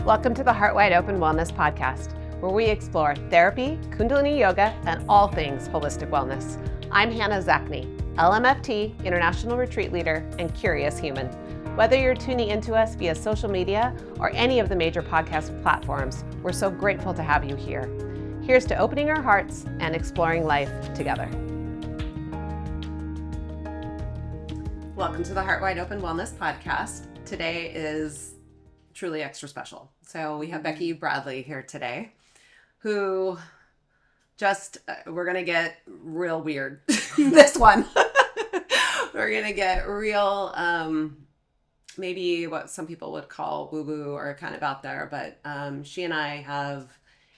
Welcome to the Heart Wide Open Wellness Podcast, where we explore therapy, Kundalini Yoga, and all things holistic wellness. I'm Hannah Zackney, LMFT, International Retreat Leader, and Curious Human. Whether you're tuning into us via social media or any of the major podcast platforms, we're so grateful to have you here. Here's to opening our hearts and exploring life together. Welcome to the Heart Wide Open Wellness Podcast. Today is truly extra special. So we have Becky Bradley here today, who just, we're going to get real weird. This one. We're going to get real, maybe what some people would call woo-woo or kind of out there, but she and I have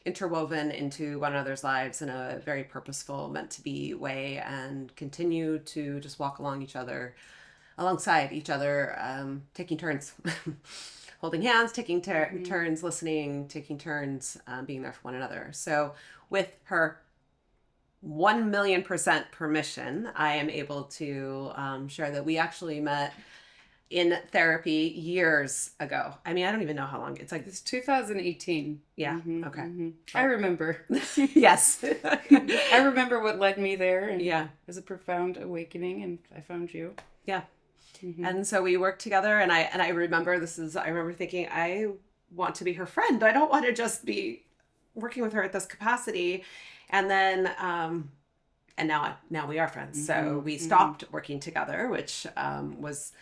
interwoven into one another's lives in a very purposeful, meant to be way, and continue to just walk alongside each other, taking turns. Holding hands, taking turns, listening, taking turns, being there for one another. So with her 1,000,000% permission, I am able to share that we actually met in therapy years ago. I mean, I don't even know how long. It's 2018. Yeah. Mm-hmm. Okay. Mm-hmm. I remember. Yes. I remember what led me there. And yeah. It was a profound awakening, and I found you. Yeah. Mm-hmm. And so we worked together, and I remember thinking, I want to be her friend. I don't want to just be working with her at this capacity. And then, and now we are friends. Mm-hmm. So we stopped working together, which was,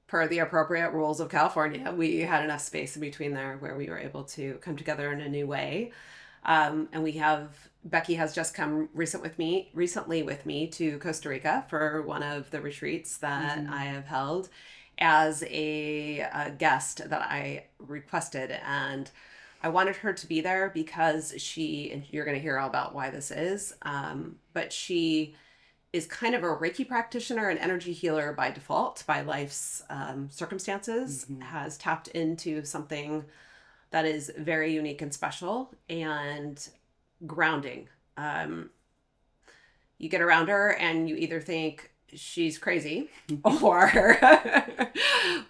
per the appropriate rules of California, we had enough space in between there where we were able to come together in a new way. And Becky has just come recently with me to Costa Rica for one of the retreats that I have held as a guest that I requested. And I wanted her to be there because and you're going to hear all about why this is, but she is kind of a Reiki practitioner and energy healer by default, by life's circumstances, has tapped into something that is very unique and special and grounding. You get around her and you either think she's crazy or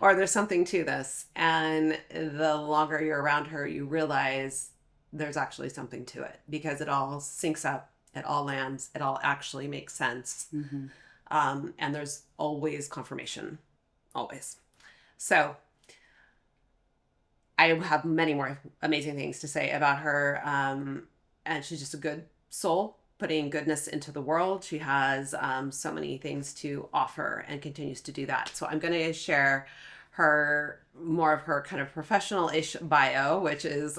there's something to this. And the longer you're around her, you realize there's actually something to it because it all syncs up, it all lands, it all actually makes sense. Mm-hmm. And there's always confirmation, always. So I have many more amazing things to say about her. And she's just a good soul, putting goodness into the world. She has so many things to offer and continues to do that. So I'm going to share more of her kind of professional-ish bio, which is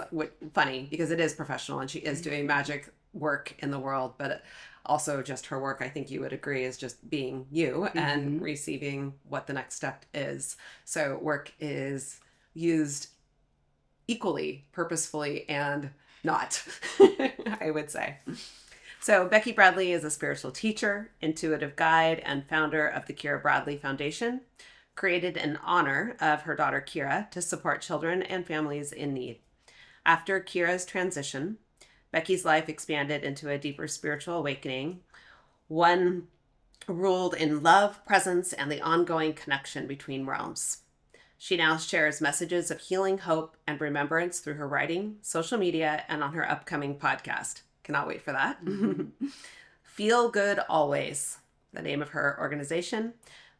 funny because it is professional and she is doing magic work in the world, but also just her work, I think you would agree, is just being you and receiving what the next step is. So work is used equally, purposefully, and not, I would say. So Becky Bradley is a spiritual teacher, intuitive guide, and founder of the Keira Bradley Foundation, created in honor of her daughter Keira to support children and families in need. After Keira's transition, Becky's life expanded into a deeper spiritual awakening, one ruled in love, presence, and the ongoing connection between realms. She now shares messages of healing, hope, and remembrance through her writing, social media, and on her upcoming podcast. Cannot wait for that. Feel Good Always, the name of her organization.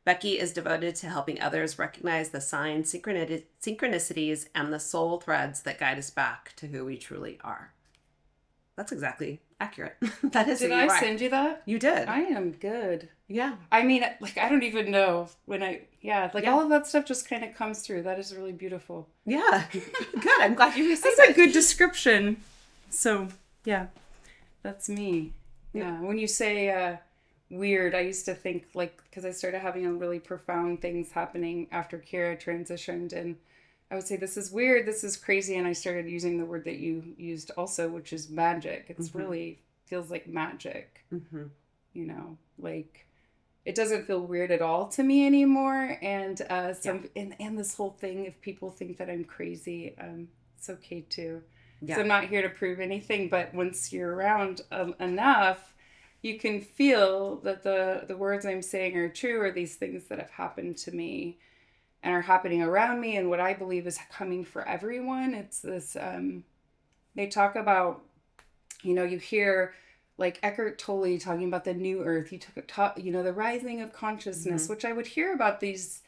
Becky is devoted to helping others recognize the signs, synchronicities, and the soul threads that guide us back to who we truly are. That's exactly accurate. That is. Did I send you that? You did. I am good. Yeah. I mean, I don't even know all of that stuff just kind of comes through. That is really beautiful. Yeah. Good. I'm glad you received That's a good description. So, yeah, that's me. Yeah. When you say weird, I used to think because I started having really profound things happening after Keira transitioned, and I would say, this is weird, this is crazy. And I started using the word that you used also, which is magic. It's really feels like magic, it doesn't feel weird at all to me anymore. And and this whole thing, if people think that I'm crazy, it's okay too. Yeah. So I'm not here to prove anything, but once you're around enough, you can feel that the words I'm saying are true, or these things that have happened to me and are happening around me and what I believe is coming for everyone. It's this, they talk about, you hear like Eckhart Tolle talking about the new earth. He took the rising of consciousness, which I would hear about this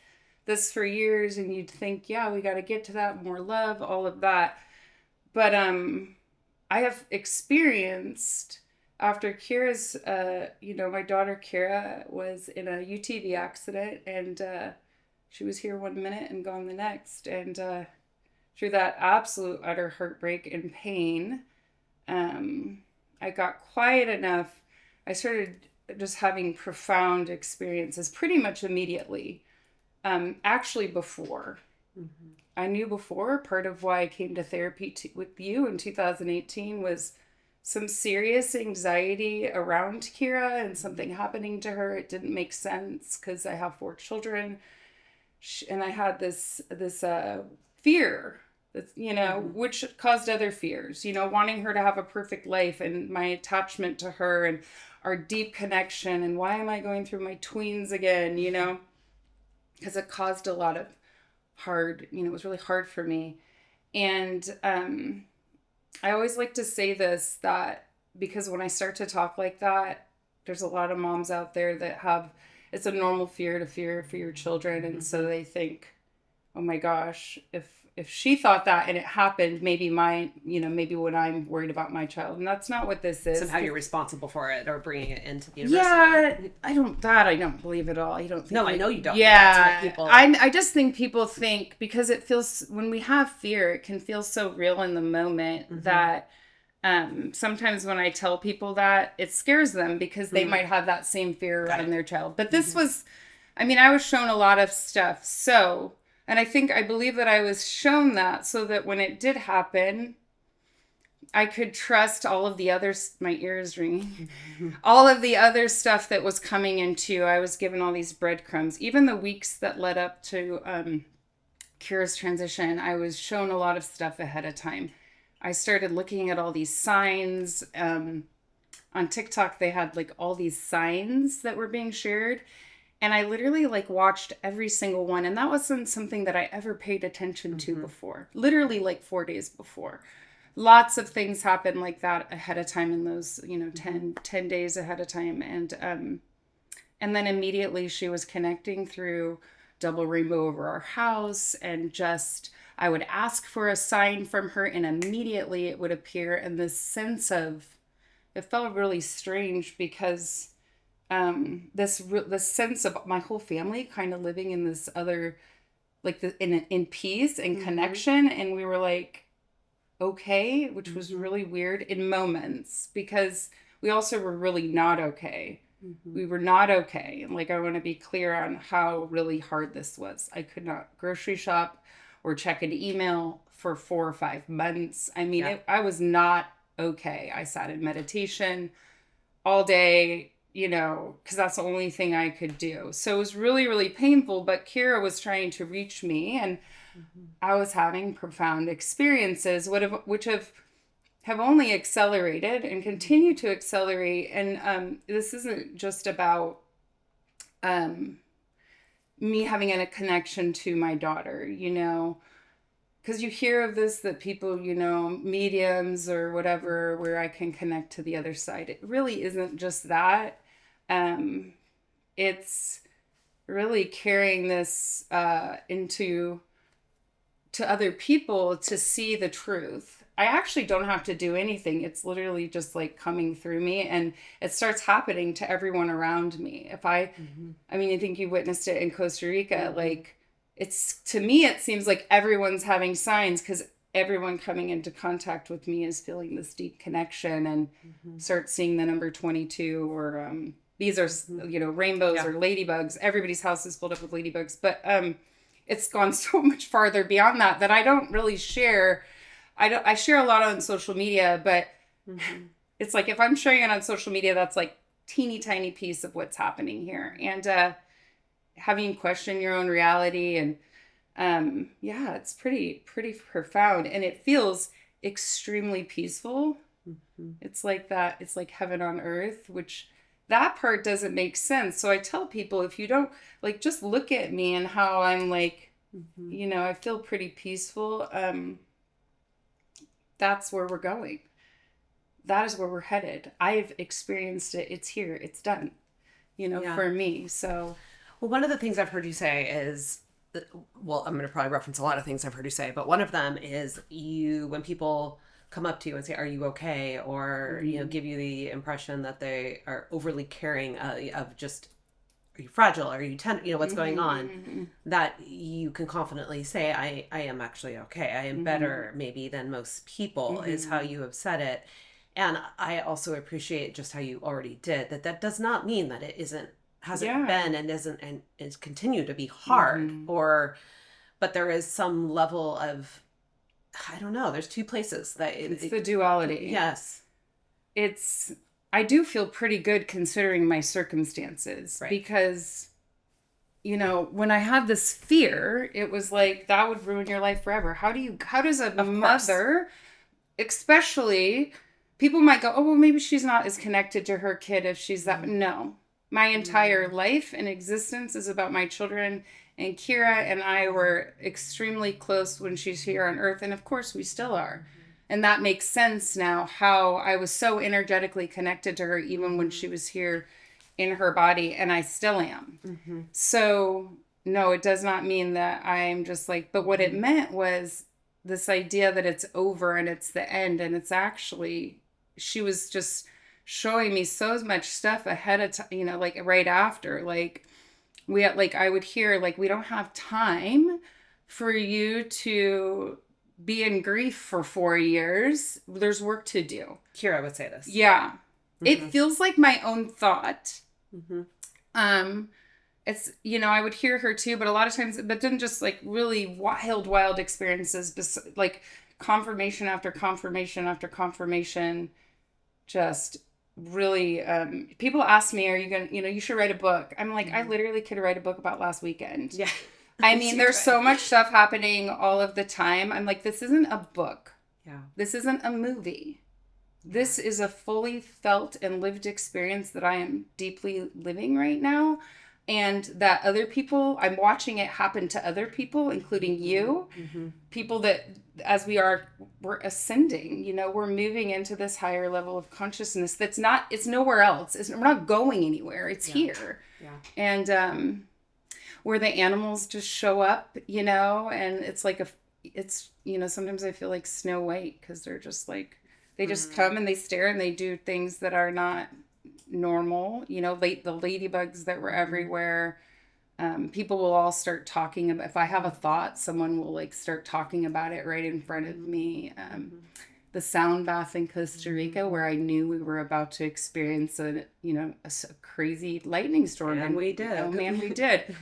for years, and you'd think, yeah, we got to get to that, more love, all of that. But I have experienced after Keira's, my daughter Keira was in a UTV accident, and she was here 1 minute and gone the next. And through that absolute utter heartbreak and pain, I got quiet enough. I started just having profound experiences pretty much immediately. Actually, before. I knew before. Part of why I came to therapy with you in 2018 was some serious anxiety around Keira and something happening to her. It didn't make sense because I have 4 children, and I had this fear that, which caused other fears, wanting her to have a perfect life, and my attachment to her and our deep connection, and why am I going through my tweens again, because it caused a lot of hard, it was really hard for me. And I always like to say this, that because when I start to talk like that, there's a lot of moms out there that it's a normal fear to fear for your children. And so they think, oh my gosh, if she thought that and it happened, maybe maybe when I'm worried about my child. And that's not what this is. Somehow you're responsible for it or bringing it into the universe. Yeah, I don't believe at all. I don't think. No, I know you don't. Yeah. That's what people... I just think people think, because it feels, when we have fear, it can feel so real in the moment that sometimes when I tell people that, it scares them because they might have that same fear around their child. But this was, I was shown a lot of stuff. So... And I believe that I was shown that so that when it did happen, I could trust all of the others. My ears ringing. All of the other stuff that was coming into. I was given all these breadcrumbs. Even the weeks that led up to Keira's transition, I was shown a lot of stuff ahead of time. I started looking at all these signs. On TikTok, they had like all these signs that were being shared. And I literally watched every single one. And that wasn't something that I ever paid attention to before. Literally 4 days before. Lots of things happened like that ahead of time in those, 10 days ahead of time. And then immediately she was connecting through double rainbow over our house. And I would ask for a sign from her and immediately it would appear. And this sense of, it felt really strange because... this sense of my whole family kind of living in this other, in peace and connection. And we were okay, which was really weird in moments because we also were really not okay. We were not okay. And I want to be clear on how really hard this was. I could not grocery shop or check an email for 4 or 5 months. I was not okay. I sat in meditation all day, because that's the only thing I could do. So it was really, really painful, but Keira was trying to reach me and I was having profound experiences, which have only accelerated and continue to accelerate. And this isn't just about me having a connection to my daughter, because you hear of this, that people, mediums or whatever, where I can connect to the other side. It really isn't just that. It's really carrying this to other people to see the truth. I actually don't have to do anything. It's literally just coming through me, and it starts happening to everyone around me. I think you witnessed it in Costa Rica. To me, it seems like everyone's having signs because everyone coming into contact with me is feeling this deep connection and start seeing the number 22 or, these are, rainbows or ladybugs. Everybody's house is filled up with ladybugs. But it's gone so much farther beyond that I don't really share. I share a lot on social media, but it's if I'm sharing it on social media, that's teeny tiny piece of what's happening here. And having you question your own reality. And it's pretty profound. And it feels extremely peaceful. It's that. It's heaven on earth, which... that part doesn't make sense. So I tell people, if you don't just look at me and how I'm You know, I feel pretty peaceful. That's where we're going. That is where we're headed. I've experienced it. It's here. It's done. You know, for me. So, well, one of the things I've heard you say is, well, I'm going to probably reference a lot of things I've heard you say, but one of them is when people come up to you and say, "Are you okay?" or you know, give you the impression that they are overly caring of just, "Are you fragile? Are you tender? You know, what's going on?" That you can confidently say, I am actually okay. I am better maybe than most people," is how you have said it. And I also appreciate just how you already did that does not mean that it hasn't been and isn't and is continue to be hard, but there is some level of, I don't know, there's two places that it's the duality. Yes. I do feel pretty good considering my circumstances, because, you know, when I had this fear, it was like, that would ruin your life forever. How does a mother, especially, people might go, "Oh, well, maybe she's not as connected to her kid if she's that." No, my entire life and existence is about my children, and Keira and I were extremely close when she's here on earth. And of course we still are. And that makes sense now, how I was so energetically connected to her even when she was here in her body, and I still am. So no, it does not mean that I'm just like, but what it meant was this idea that it's over and it's the end. And it's actually, she was just showing me so much stuff ahead of time, you know, like right after, like we had, like, I would hear, like, "We don't have time for you to be in grief for 4 years. There's work to do." Keira would say this. Yeah. It feels like my own thought. It's, you know, I would hear her too, but a lot of times, but then just like really wild experiences, like confirmation after confirmation after confirmation, just really, people ask me, "Are you gonna, you know, you should write a book." I'm like, I literally could write a book about last weekend. Yeah. I mean, there's so much stuff happening all of the time. I'm like, this isn't a book. Yeah. This isn't a movie. This is a fully felt and lived experience that I am deeply living right now. And that other people, I'm watching it happen to other people, including you, people that, as we're ascending, you know, we're moving into this higher level of consciousness that's not, it's nowhere else. We're not going anywhere. It's here. Yeah. And where the animals just show up, you know, and it's like it's, you know, sometimes I feel like Snow White, because they're just like, they just come and they stare and they do things that are not normal, you know, the ladybugs that were everywhere. People will all start talking about, if I have a thought, someone will like start talking about it right in front of me. The sound bath in Costa Rica, where I knew we were about to experience a crazy lightning storm. And we did. Oh man, we did.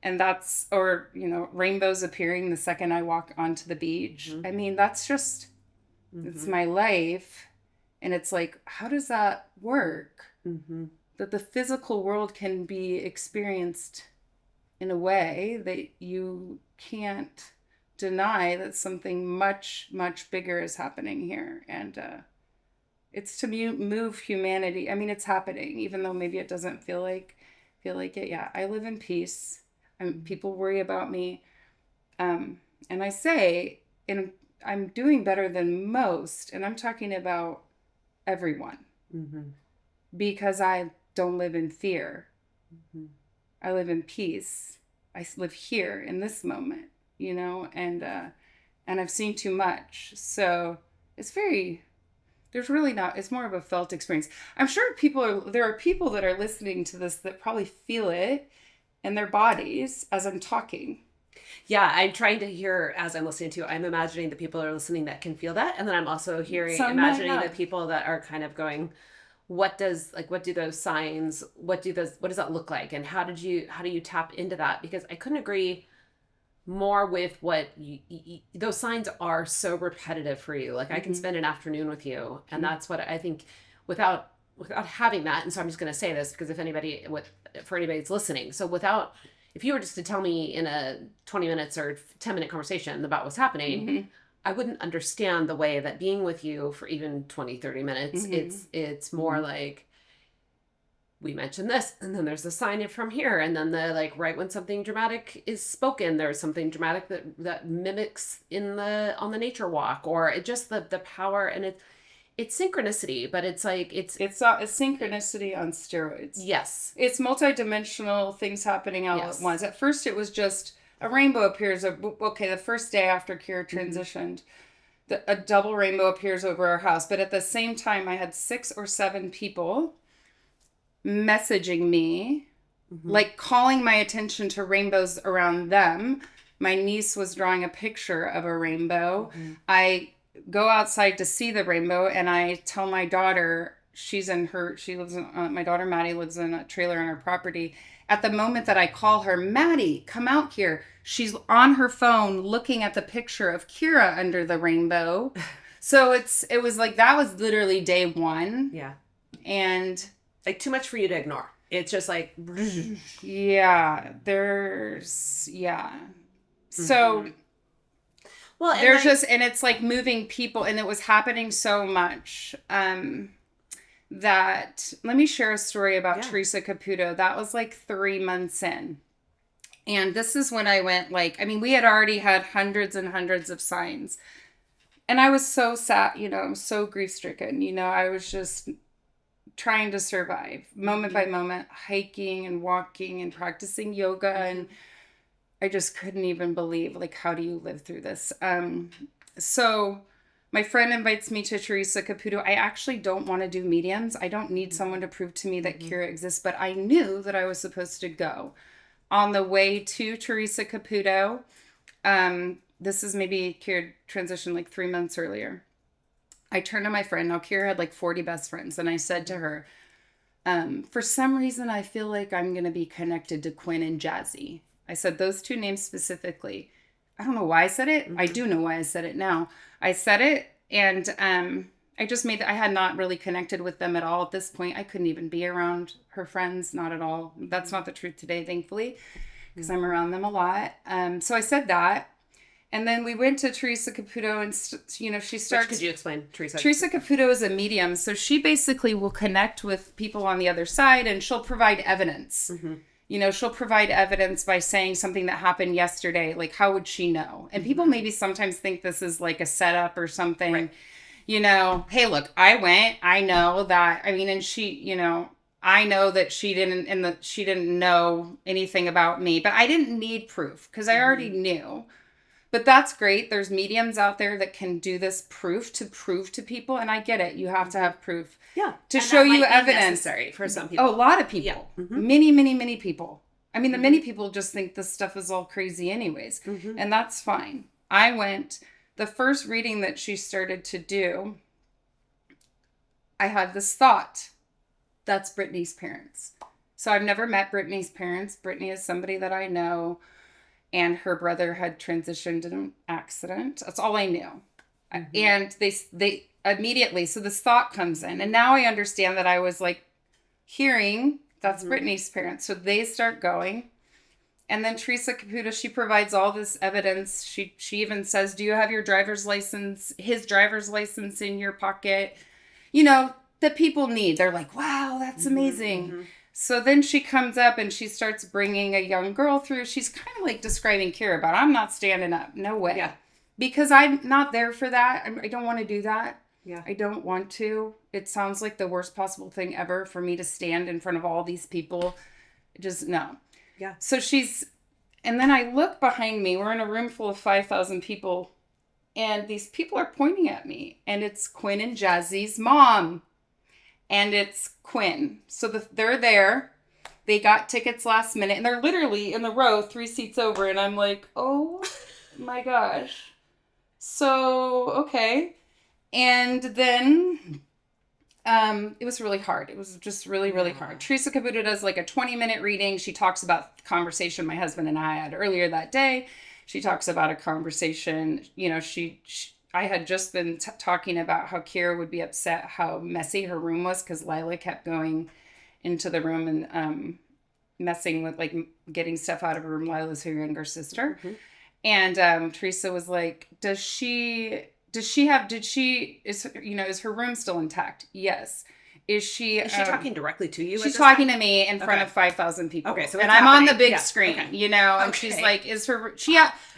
And that's, or, you know, rainbows appearing the second I walk onto the beach. I mean, that's just, it's my life. And it's like, how does that work? That the physical world can be experienced in a way that you can't deny that something much, much bigger is happening here. And it's to move humanity. I mean, it's happening, even though maybe it doesn't feel like it. Yeah, I live in peace. People worry about me. And I say, and I'm doing better than most. And I'm talking about everyone. Because I don't live in fear. I live in peace. I live here in this moment, you know, and I've seen too much. So it's there's really not, it's more of a felt experience. I'm sure there are people that are listening to this that probably feel it in their bodies as I'm talking. Yeah, I'm trying to hear, as I'm listening to you, I'm imagining the people that are listening that can feel that. And then I'm also imagining the people that are kind of going, what do those signs, what does that look like? And how do you tap into that? Because I couldn't agree more with what those signs are so repetitive for you. Like I can spend an afternoon with you, and that's what I think without having that. And so I'm just going to say this because for anybody that's listening. So if you were just to tell me in a 20 minutes or 10-minute conversation about what's happening, I wouldn't understand the way that being with you for even 20, 30 minutes, it's more like we mentioned this, and then there's a sign from here, and then the like right when something dramatic is spoken, there's something dramatic that mimics on the nature walk, or it just the power, and it's synchronicity, but it's like it's a synchronicity on steroids. Yes, it's multidimensional things happening all at once. At first, it was just a rainbow appears. Okay, the first day after Keira transitioned, a double rainbow appears over our house. But at the same time, I had 6 or 7 people messaging me, like calling my attention to rainbows around them. My niece was drawing a picture of a rainbow. I go outside to see the rainbow, and I tell my daughter, my daughter Maddie lives in a trailer on her property. At the moment that I call her, Maddie, come out here, she's on her phone looking at the picture of Keira under the rainbow. So it was like, that was literally day 1. Yeah. And like too much for you to ignore. It's just like, yeah, So well, and it's like moving people, and it was happening so much that, let me share a story about Theresa Caputo. That was like 3 months in. And this is when I went we had already had hundreds and hundreds of signs. And I was so sad, so grief stricken. I was just trying to survive moment by moment, hiking and walking and practicing yoga. And I just couldn't even believe, how do you live through this? So my friend invites me to Theresa Caputo. I actually don't want to do mediums. I don't need someone to prove to me that Keira exists, but I knew that I was supposed to go. On the way to Theresa Caputo, this is maybe Keira transitioned 3 months earlier. I turned to my friend. Now, Keira had 40 best friends. And I said to her, for some reason, I feel like I'm going to be connected to Quinn and Jazzy. I said those 2 names specifically. I don't know why I said it. I do know why I said it now. I said it, and I just I had not really connected with them at all at this point. I couldn't even be around her friends, not at all. That's not the truth today, thankfully, because I'm around them a lot. So I said that. And then we went to Theresa Caputo, and, she starts... Could you explain, Theresa? Theresa Caputo is a medium, so she basically will connect with people on the other side, and she'll provide evidence. She'll provide evidence by saying something that happened yesterday. How would she know? And people maybe sometimes think this is a setup or something. Right. Hey, look, I went. I know that. And she, I know that she didn't know anything about me, but I didn't need proof because I already knew. But that's great. There's mediums out there that can do this prove to people. And I get it. You have to have proof. Yeah. To show you evidence. Necessary for some people. Oh, a lot of people. Yeah. Many, many, many people. The many people just think this stuff is all crazy anyways. And that's fine. I went, the first reading that she started to do, I had this thought. That's Brittany's parents. So I've never met Brittany's parents. Brittany is somebody that I know. And her brother had transitioned in an accident. That's all I knew. And they immediately, so this thought comes in. And now I understand that I was hearing, that's Brittany's parents. So they start going. And then Theresa Caputo, she provides all this evidence. She even says, do you have your driver's license, his driver's license in your pocket? That people need. They're like, wow, that's amazing. So then she comes up and she starts bringing a young girl through. She's kind of describing Keira, but I'm not standing up. No way. Yeah. Because I'm not there for that. I don't want to do that. Yeah. I don't want to. It sounds like the worst possible thing ever for me to stand in front of all these people. Just no. Yeah. So and then I look behind me. We're in a room full of 5,000 people. And these people are pointing at me. And it's Quinn and Jazzy's mom. And it's Quinn. So they're there. They got tickets last minute. And they're literally in the row 3 seats over. And I'm like, oh my gosh. So, okay. And then it was really hard. It was just really, really hard. Theresa Caputo does a 20-minute reading. She talks about the conversation my husband and I had earlier that day. She talks about a conversation, I had just been talking about how Keira would be upset how messy her room was because Lila kept going into the room and messing with getting stuff out of her room. Lila's her younger sister. And Theresa was like, is her room still intact? Yes. Is she talking directly to you? She's talking to me in front of 5,000 people. Okay, so and I'm on the big Yeah. screen, Okay. you know, and she's like,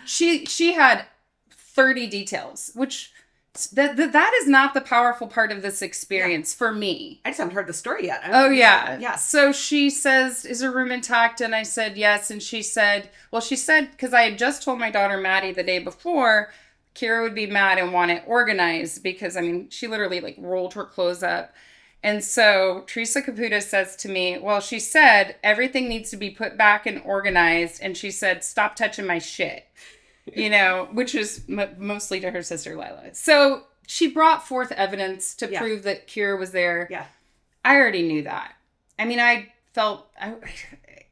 she had 30 details, which that is not the powerful part of this experience for me. I just haven't heard the story yet. Yeah. So she says, is her room intact? And I said, yes. And she said, because I had just told my daughter Maddie the day before, Keira would be mad and want it organized because, I mean, she literally like rolled her clothes up. And so Theresa Caputo says to me, well, she said, everything needs to be put back and organized. And she said, stop touching my shit. You know, which is mostly to her sister Lila. So she brought forth evidence to prove that Keira was there. Yeah. I already knew that. I mean,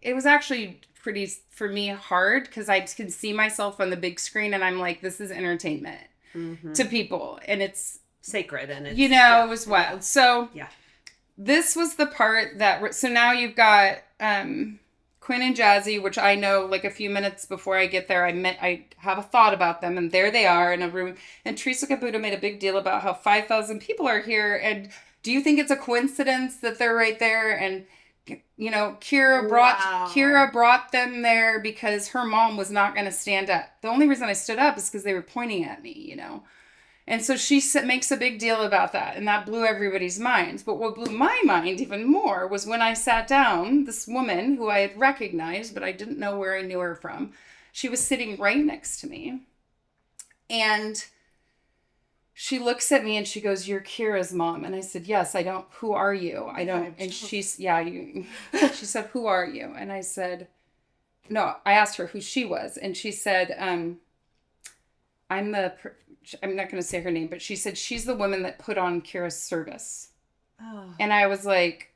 it was actually pretty, for me, hard because I can see myself on the big screen and I'm like, this is entertainment to people. And it's sacred. And it's, it was wild. So this was the part that, so now you've got Quinn and Jazzy, which I know like a few minutes before I get there, I have a thought about them and there they are in a room. And Theresa Caputo made a big deal about how 5,000 people are here. And do you think it's a coincidence that they're right there? And, you know, Keira brought them there because her mom was not going to stand up. The only reason I stood up is because they were pointing at me, you know. And so she makes a big deal about that. And that blew everybody's minds. But what blew my mind even more was when I sat down, this woman who I had recognized, but I didn't know where I knew her from. She was sitting right next to me. And she looks at me and she goes, you're Keira's mom. And I said, yes, I don't. Who are you? I don't. And she said, who are you? And I said, no, I asked her who she was. And she said, I'm not going to say her name, but she said she's the woman that put on Keira's service. Oh. And I was like,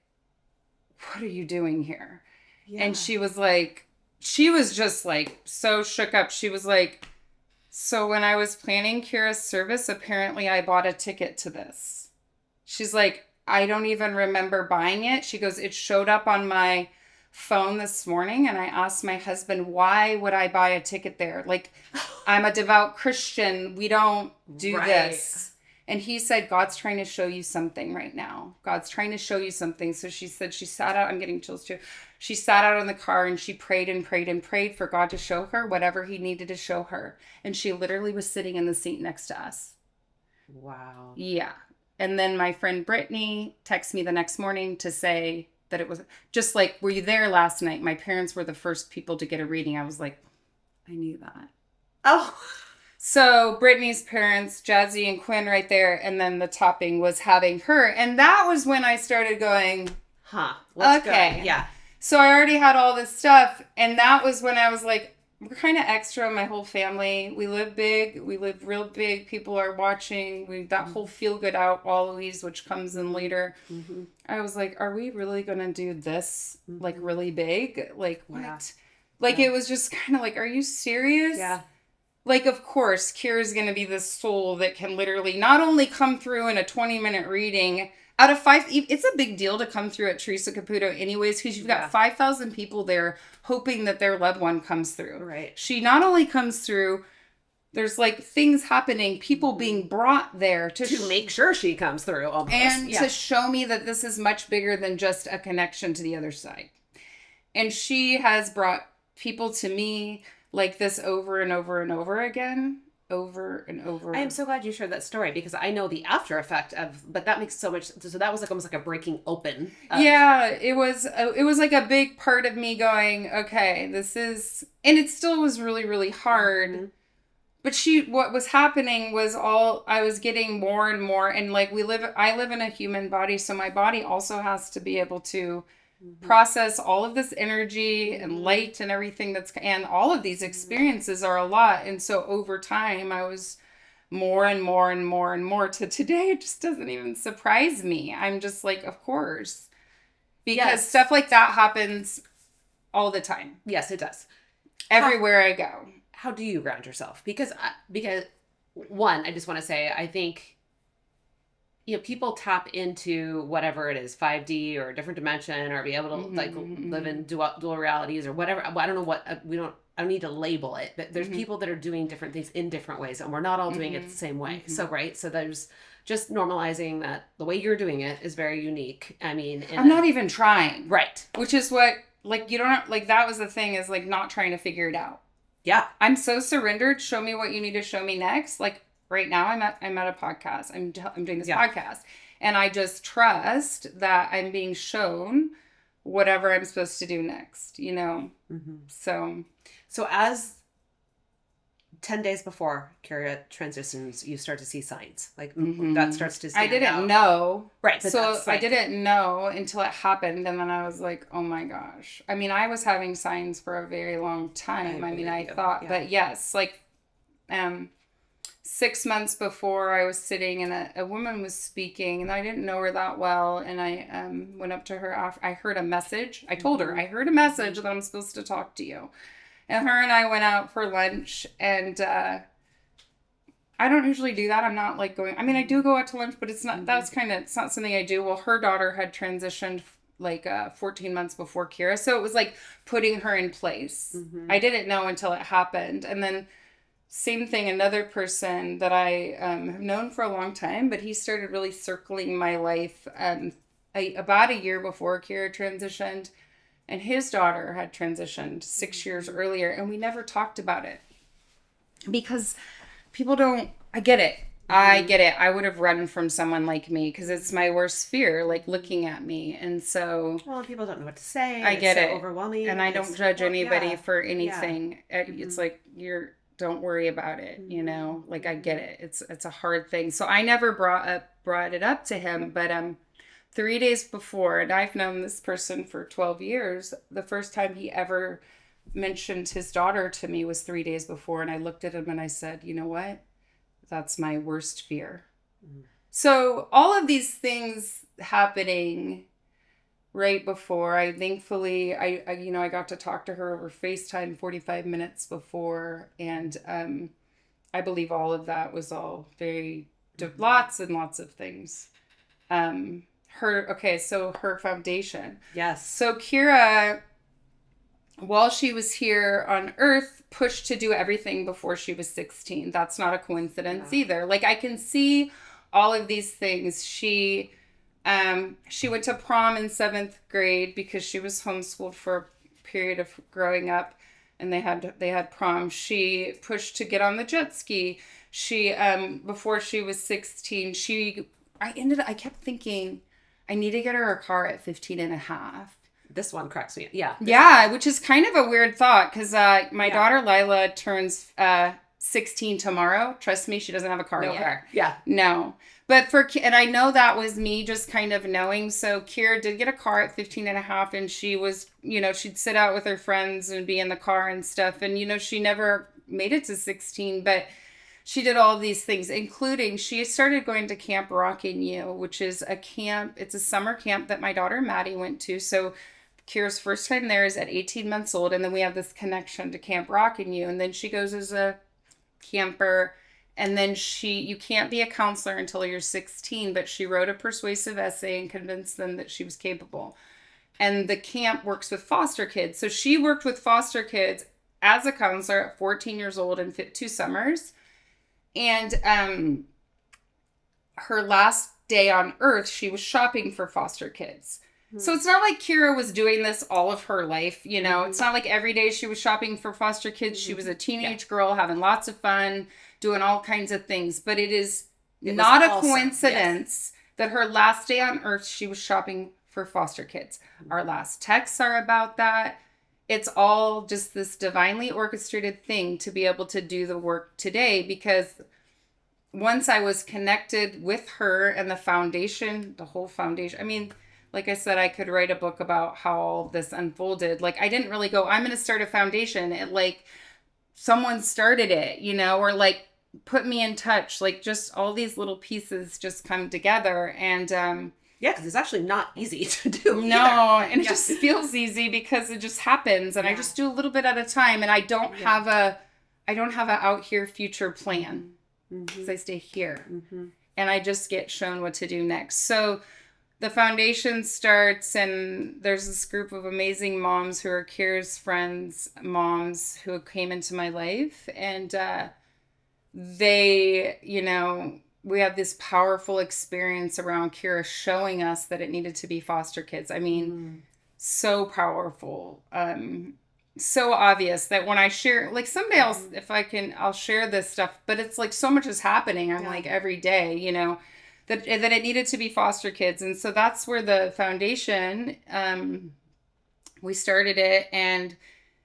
what are you doing here? Yeah. And she was just like so shook up. She was like, so when I was planning Keira's service, apparently I bought a ticket to this. She's like, I don't even remember buying it. She goes, it showed up on my phone this morning and I asked my husband, why would I buy a ticket there? Like, I'm a devout Christian. We don't do this. And he said, God's trying to show you something right now. God's trying to show you something. So she said she sat out. I'm getting chills too. She sat out in the car and she prayed and prayed and prayed for God to show her whatever he needed to show her. And she literally was sitting in the seat next to us. Wow. Yeah. And then my friend Brittany texted me the next morning to say that it was just like, were you there last night? My parents were the first people to get a reading. I was like, I knew that. Oh. So Brittany's parents, Jazzy and Quinn right there. And then the topping was having her. And that was when I started going, let's okay. Go. Yeah. So I already had all this stuff. And that was when I was like, we're kind of extra, my whole family. We live big. We live real big. People are watching. That whole feel good out, always, which comes in later. Mm-hmm. I was like, are we really going to do this like really big? Like what? Yeah. Like it was just kind of like, are you serious? Yeah. Like, of course, Keira's going to be this soul that can literally not only come through in a 20-minute reading out of 5. It's a big deal to come through at Theresa Caputo anyways, because you've got 5,000 people there hoping that their loved one comes through. Right. She not only comes through, there's like things happening, people being brought there to make sure she comes through almost. And to show me that this is much bigger than just a connection to the other side. And she has brought people to me like this over and over and over again. Over and over. I am so glad you shared that story because I know the after effect but that makes so much, so that was like almost like a breaking open. Yeah, it was like a big part of me going, okay, this is, and it still was really, really hard. Mm-hmm. But what was happening was I was getting more and more, and like I live in a human body, so my body also has to be able to process all of this energy and light and everything and all of these experiences are a lot. And so over time, I was more and more and more and more to today. It just doesn't even surprise me. I'm just like, of course, because stuff like that happens all the time. Yes, it does. Everywhere I go. How do you ground yourself? Because one, I just want to say, I think, people tap into whatever it is, 5D or a different dimension, or be able to like live in dual realities or whatever. I don't know what I don't need to label it, but there's people that are doing different things in different ways, and we're not all doing it the same way. So, right. So there's just normalizing that the way you're doing it is very unique. I mean, I'm not even trying. Right. Which is what, like, you don't, like, that was the thing, is, like, not trying to figure it out. Yeah. I'm so surrendered. Show me what you need to show me next. Like, right now I'm at a podcast. I'm doing this podcast, and I just trust that I'm being shown whatever I'm supposed to do next, you know? So as 10 days before Keira transitions, you start to see signs. Like, that starts to stand I didn't out. know. Right. So I didn't know until it happened. And then I was like, oh my gosh. I mean, I was having signs for a very long time. I thought, but yes, like 6 months before, I was sitting and a woman was speaking, and I didn't know her that well. And I went up to her after I heard a message. I told her, I heard a message that I'm supposed to talk to you. And her and I went out for lunch, and I don't usually do that. I'm not like going, I mean, I do go out to lunch, but it's not, it's not something I do. Well, her daughter had transitioned like 14 months before Keira. So it was like putting her in place. I didn't know until it happened. And then same thing, another person that I have known for a long time, but he started really circling my life about a year before Keira transitioned. And his daughter had transitioned 6 years earlier, and we never talked about it. Because people don't, I get it. I get it. I would have run from someone like me because it's my worst fear, like looking at me. And so... Well, people don't know what to say. I get it. Overwhelming. And I don't judge anybody for anything. Yeah. It's like, don't worry about it, you know? Like, I get it. It's a hard thing. So I never brought it up to him, but 3 days before, and I've known this person for 12 years, the first time he ever mentioned his daughter to me was 3 days before, and I looked at him and I said, you know what? That's my worst fear. So all of these things happening right before, I got to talk to her over FaceTime 45 minutes before, and I believe all of that was all very, lots and lots of things. Her foundation. Yes. So Keira, while she was here on Earth, pushed to do everything before she was 16. That's not a coincidence either. Like, I can see all of these things. She went to prom in 7th grade because she was homeschooled for a period of growing up, and they had prom. She pushed to get on the jet ski. She before she was 16, I kept thinking, I need to get her a car at 15 and a half. This one cracks me. Yeah. Yeah, which is kind of a weird thought because my daughter Lila turns 16 tomorrow. Trust me, she doesn't have a car yet. Car. Yeah. No. But and I know that was me just kind of knowing. So Keira did get a car at 15 and a half, and she was, she'd sit out with her friends and be in the car and stuff. And, she never made it to 16, but she did all these things, including she started going to Camp Rockin' You, which is a camp. It's a summer camp that my daughter Maddie went to. So Keira's first time there is at 18 months old. And then we have this connection to Camp Rockin' You. And then she goes as a camper. And then you can't be a counselor until you're 16, but she wrote a persuasive essay and convinced them that she was capable. And the camp works with foster kids. So she worked with foster kids as a counselor at 14 years old and 2 summers. And her last day on Earth, she was shopping for foster kids. So it's not like Keira was doing this all of her life, It's not like every day she was shopping for foster kids. She was a teenage girl having lots of fun, doing all kinds of things. But it is not a coincidence that her last day on Earth, she was shopping for foster kids. Our last texts are about that. It's all just this divinely orchestrated thing to be able to do the work today, because once I was connected with her and the foundation, the whole foundation, I mean, like I said, I could write a book about how all this unfolded. Like, I didn't really go, I'm going to start a foundation. It, like, someone started it, or like put me in touch. Like, just all these little pieces just come together. And yeah, because it's actually not easy to do. No, either. And it just feels easy because it just happens, and I just do a little bit at a time, and I don't have a out here future plan because I stay here, and I just get shown what to do next. So the foundation starts, and there's this group of amazing moms who are Keira's friends, moms who came into my life. And they, we had this powerful experience around Keira showing us that it needed to be foster kids. I mean, so powerful. So obvious that when I share, like someday I'll share this stuff, but it's like so much is happening. I'm like every day, that it needed to be foster kids. And so that's where the foundation, we started it, and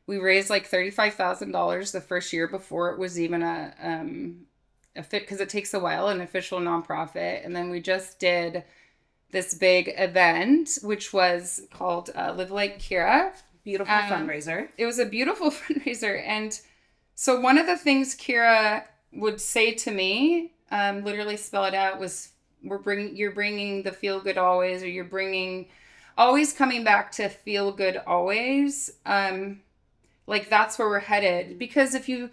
we raised like $35,000 the first year before it was even a fit, because it takes a while, an official nonprofit. And then we just did this big event, which was called Live Like Keira. Beautiful fundraiser. It was a beautiful fundraiser. And so one of the things Keira would say to me, literally spell it out, was you're bringing the feel good always, or you're bringing always coming back to feel good always. Like that's where we're headed. Because if you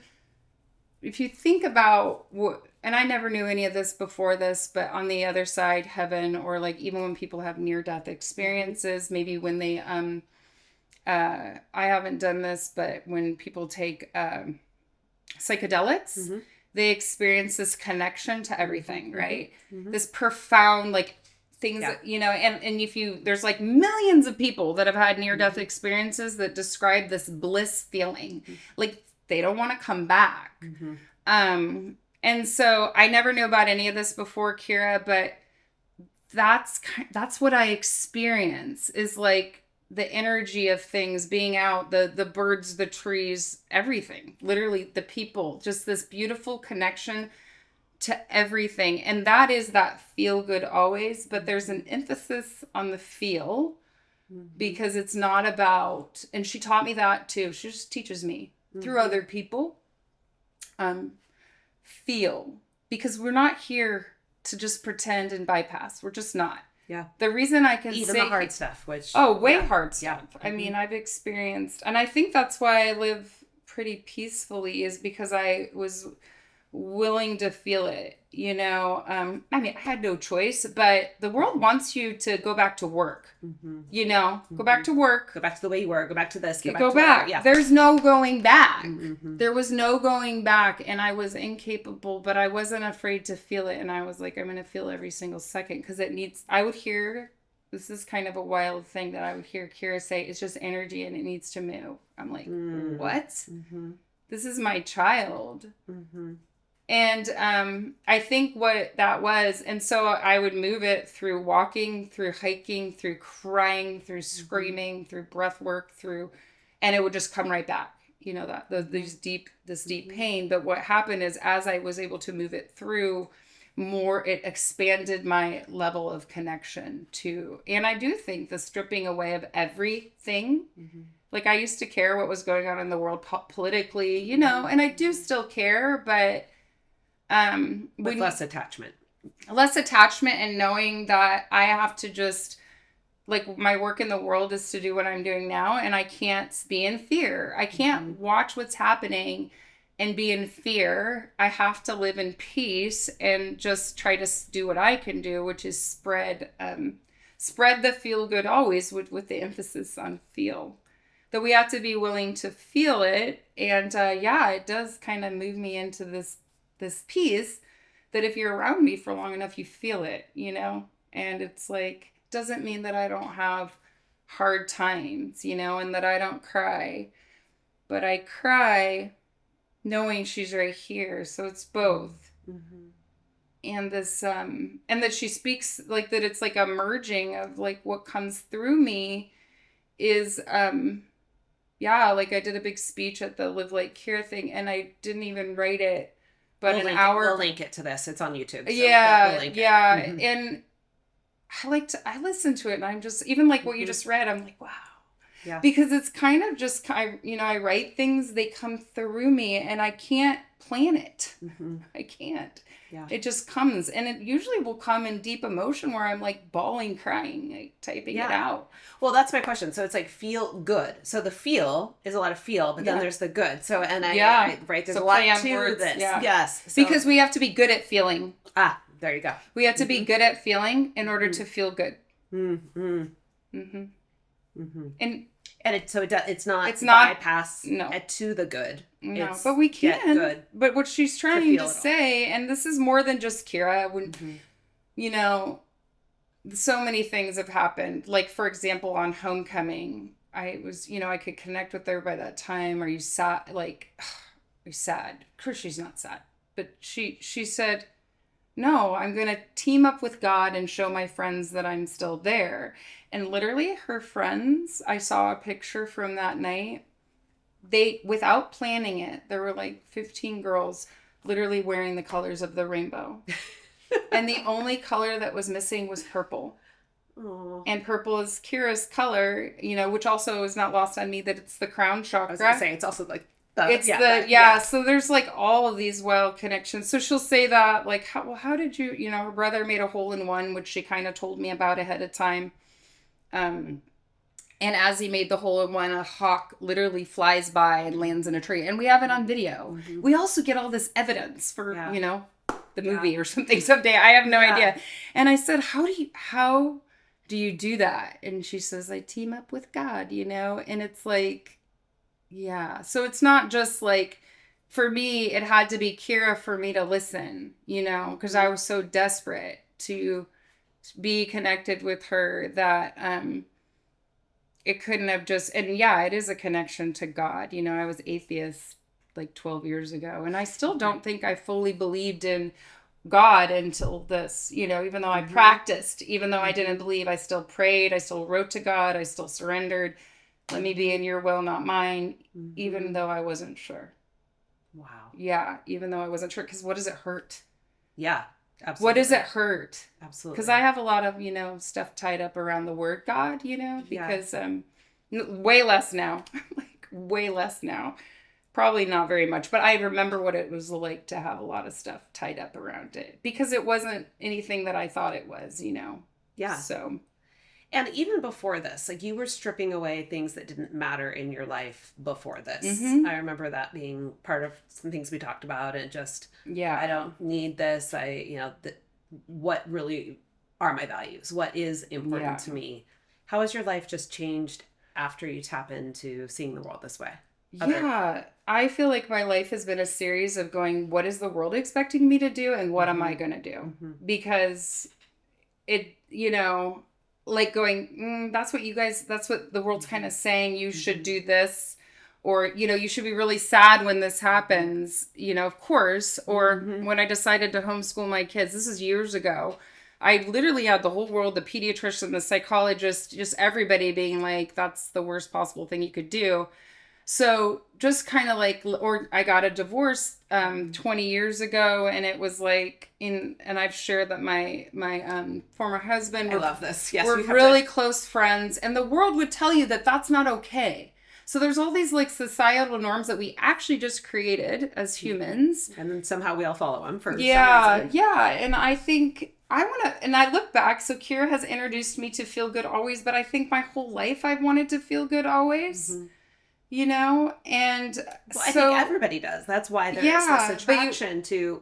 think about what, and I never knew any of this before this, but on the other side, heaven, or like even when people have near-death experiences, maybe when they, I haven't done this, but when people take psychedelics, they experience this connection to everything, right? This profound, like, things that, and if there's like millions of people that have had near-death experiences that describe this bliss feeling. Like, they don't want to come back. And so I never knew about any of this before Keira, but that's what I experience, is like the energy of things being out, the birds, the trees, everything, literally the people, just this beautiful connection to everything. And that is that feel good always, but there's an emphasis on the feel, because it's not about, and she taught me that too. She just teaches me through other people, feel, because we're not here to just pretend and bypass. We're just not. Yeah. The reason I can even say the hard stuff, which hard stuff. Yeah. I mean, I've experienced, and I think that's why I live pretty peacefully, is because I was willing to feel it. I mean, I had no choice, but the world wants you to go back to work. Go back to work. Go back to the way you were. Go back to this. Go back. Yeah. There's no going back. There was no going back, and I was incapable, but I wasn't afraid to feel it. And I was like, I'm going to feel every single second, because I would hear, this is kind of a wild thing that I would hear Keira say, it's just energy and it needs to move. I'm like, what? This is my child. And I think what that was, and so I would move it through walking, through hiking, through crying, through screaming, through breath work, and it would just come right back, this deep pain. But what happened is, as I was able to move it through more, it expanded my level of connection to, and I do think the stripping away of everything, like I used to care what was going on in the world politically, and I do still care, but with less attachment, and knowing that I have to just, like, my work in the world is to do what I'm doing now, and I can't be in fear. I can't watch what's happening and be in fear. I have to live in peace and just try to do what I can do, which is spread the feel good always, with the emphasis on feel. That we have to be willing to feel it, and it does kind of move me into this piece that if you're around me for long enough, you feel it, and it's like, doesn't mean that I don't have hard times, and that I don't cry, but I cry knowing she's right here. So it's both. And this, and that she speaks like that. It's like a merging of like what comes through me is, like I did a big speech at the Live Like Keira thing, and I didn't even write it. But we'll link it to this. It's on YouTube. So we'll link it. Mm-hmm. And I listen to it, and I'm just, even like what you just read, I'm like, wow. Yeah. Because it's kind of just, I write things, they come through me, and I can't plan it. I can't. Yeah. It just comes, and it usually will come in deep emotion where I'm like bawling, crying, like typing it out. Well, that's my question. So it's like feel good. So the feel is a lot of feel, but then there's the good. So, and I right, there's a lot to this. Yeah. Yes. So, because we have to be good at feeling. There you go. We have to be good at feeling in order to feel good. Mm-hmm. Mm-hmm. Mm-hmm. And it's not bypass no it to the good. No, It's but we get can. good But what she's trying to all. say, and this is more than just Keira, when you know, so many things have happened. Like, for example, on homecoming, I was, I could connect with her by that time. Are you sad? Like, are you sad? Of course she's not sad. But she said, no, I'm going to team up with God and show my friends that I'm still there. And literally her friends, I saw a picture from that night. They, without planning it, there were like 15 girls literally wearing the colors of the rainbow. And the only color that was missing was purple. Aww. And purple is Keira's color, which also is not lost on me that it's the crown chakra. I was going to say, it's also like so there's like all of these wild connections. So she'll say that, like, how did you, her brother made a hole in one, which she kind of told me about ahead of time. And as he made the hole in one, a hawk literally flies by and lands in a tree. And we have it on video. Mm-hmm. We also get all this evidence for, the movie or something someday. I have no idea. And I said, how do you do that? And she says, I team up with God, and it's like, yeah. So it's not just like, for me, it had to be Keira for me to listen, because I was so desperate to be connected with her that it couldn't have just, and it is a connection to God. I was atheist like 12 years ago, and I still don't think I fully believed in God until this, even though I practiced, even though I didn't believe, I still prayed, I still wrote to God, I still surrendered. Let me be in your will, not mine, even though I wasn't sure. Wow. Yeah, even though I wasn't sure, because what does it hurt? Yeah, absolutely. What does it hurt? Absolutely. Because I have a lot of, stuff tied up around the word God, because way less now. Like, way less now. Probably not very much, but I remember what it was like to have a lot of stuff tied up around it, because it wasn't anything that I thought it was, Yeah. So. And even before this, like, you were stripping away things that didn't matter in your life before this. Mm-hmm. I remember that being part of some things we talked about, and just, I don't need this. What really are my values? What is important to me? How has your life just changed after you tap into seeing the world this way? I feel like my life has been a series of going, what is the world expecting me to do, and what am I going to do? Mm-hmm. Because it, like going, that's what the world's kind of saying, you should do this, or, you should be really sad when this happens, of course, or when I decided to homeschool my kids, this is years ago, I literally had the whole world, the pediatrician, the psychologist, just everybody being like, that's the worst possible thing you could do. So just kind of like, or I got a divorce 20 years ago, and it was like, and I've shared that my former husband, I love this. Yes, we're really close friends, and the world would tell you that that's not okay. So there's all these like societal norms that we actually just created as humans. And then somehow we all follow them for some reason. Yeah. And I think and I look back, so Keira has introduced me to feel good always, but I think my whole life I've wanted to feel good always. Mm-hmm. And I think everybody does. That's why there's this attraction to,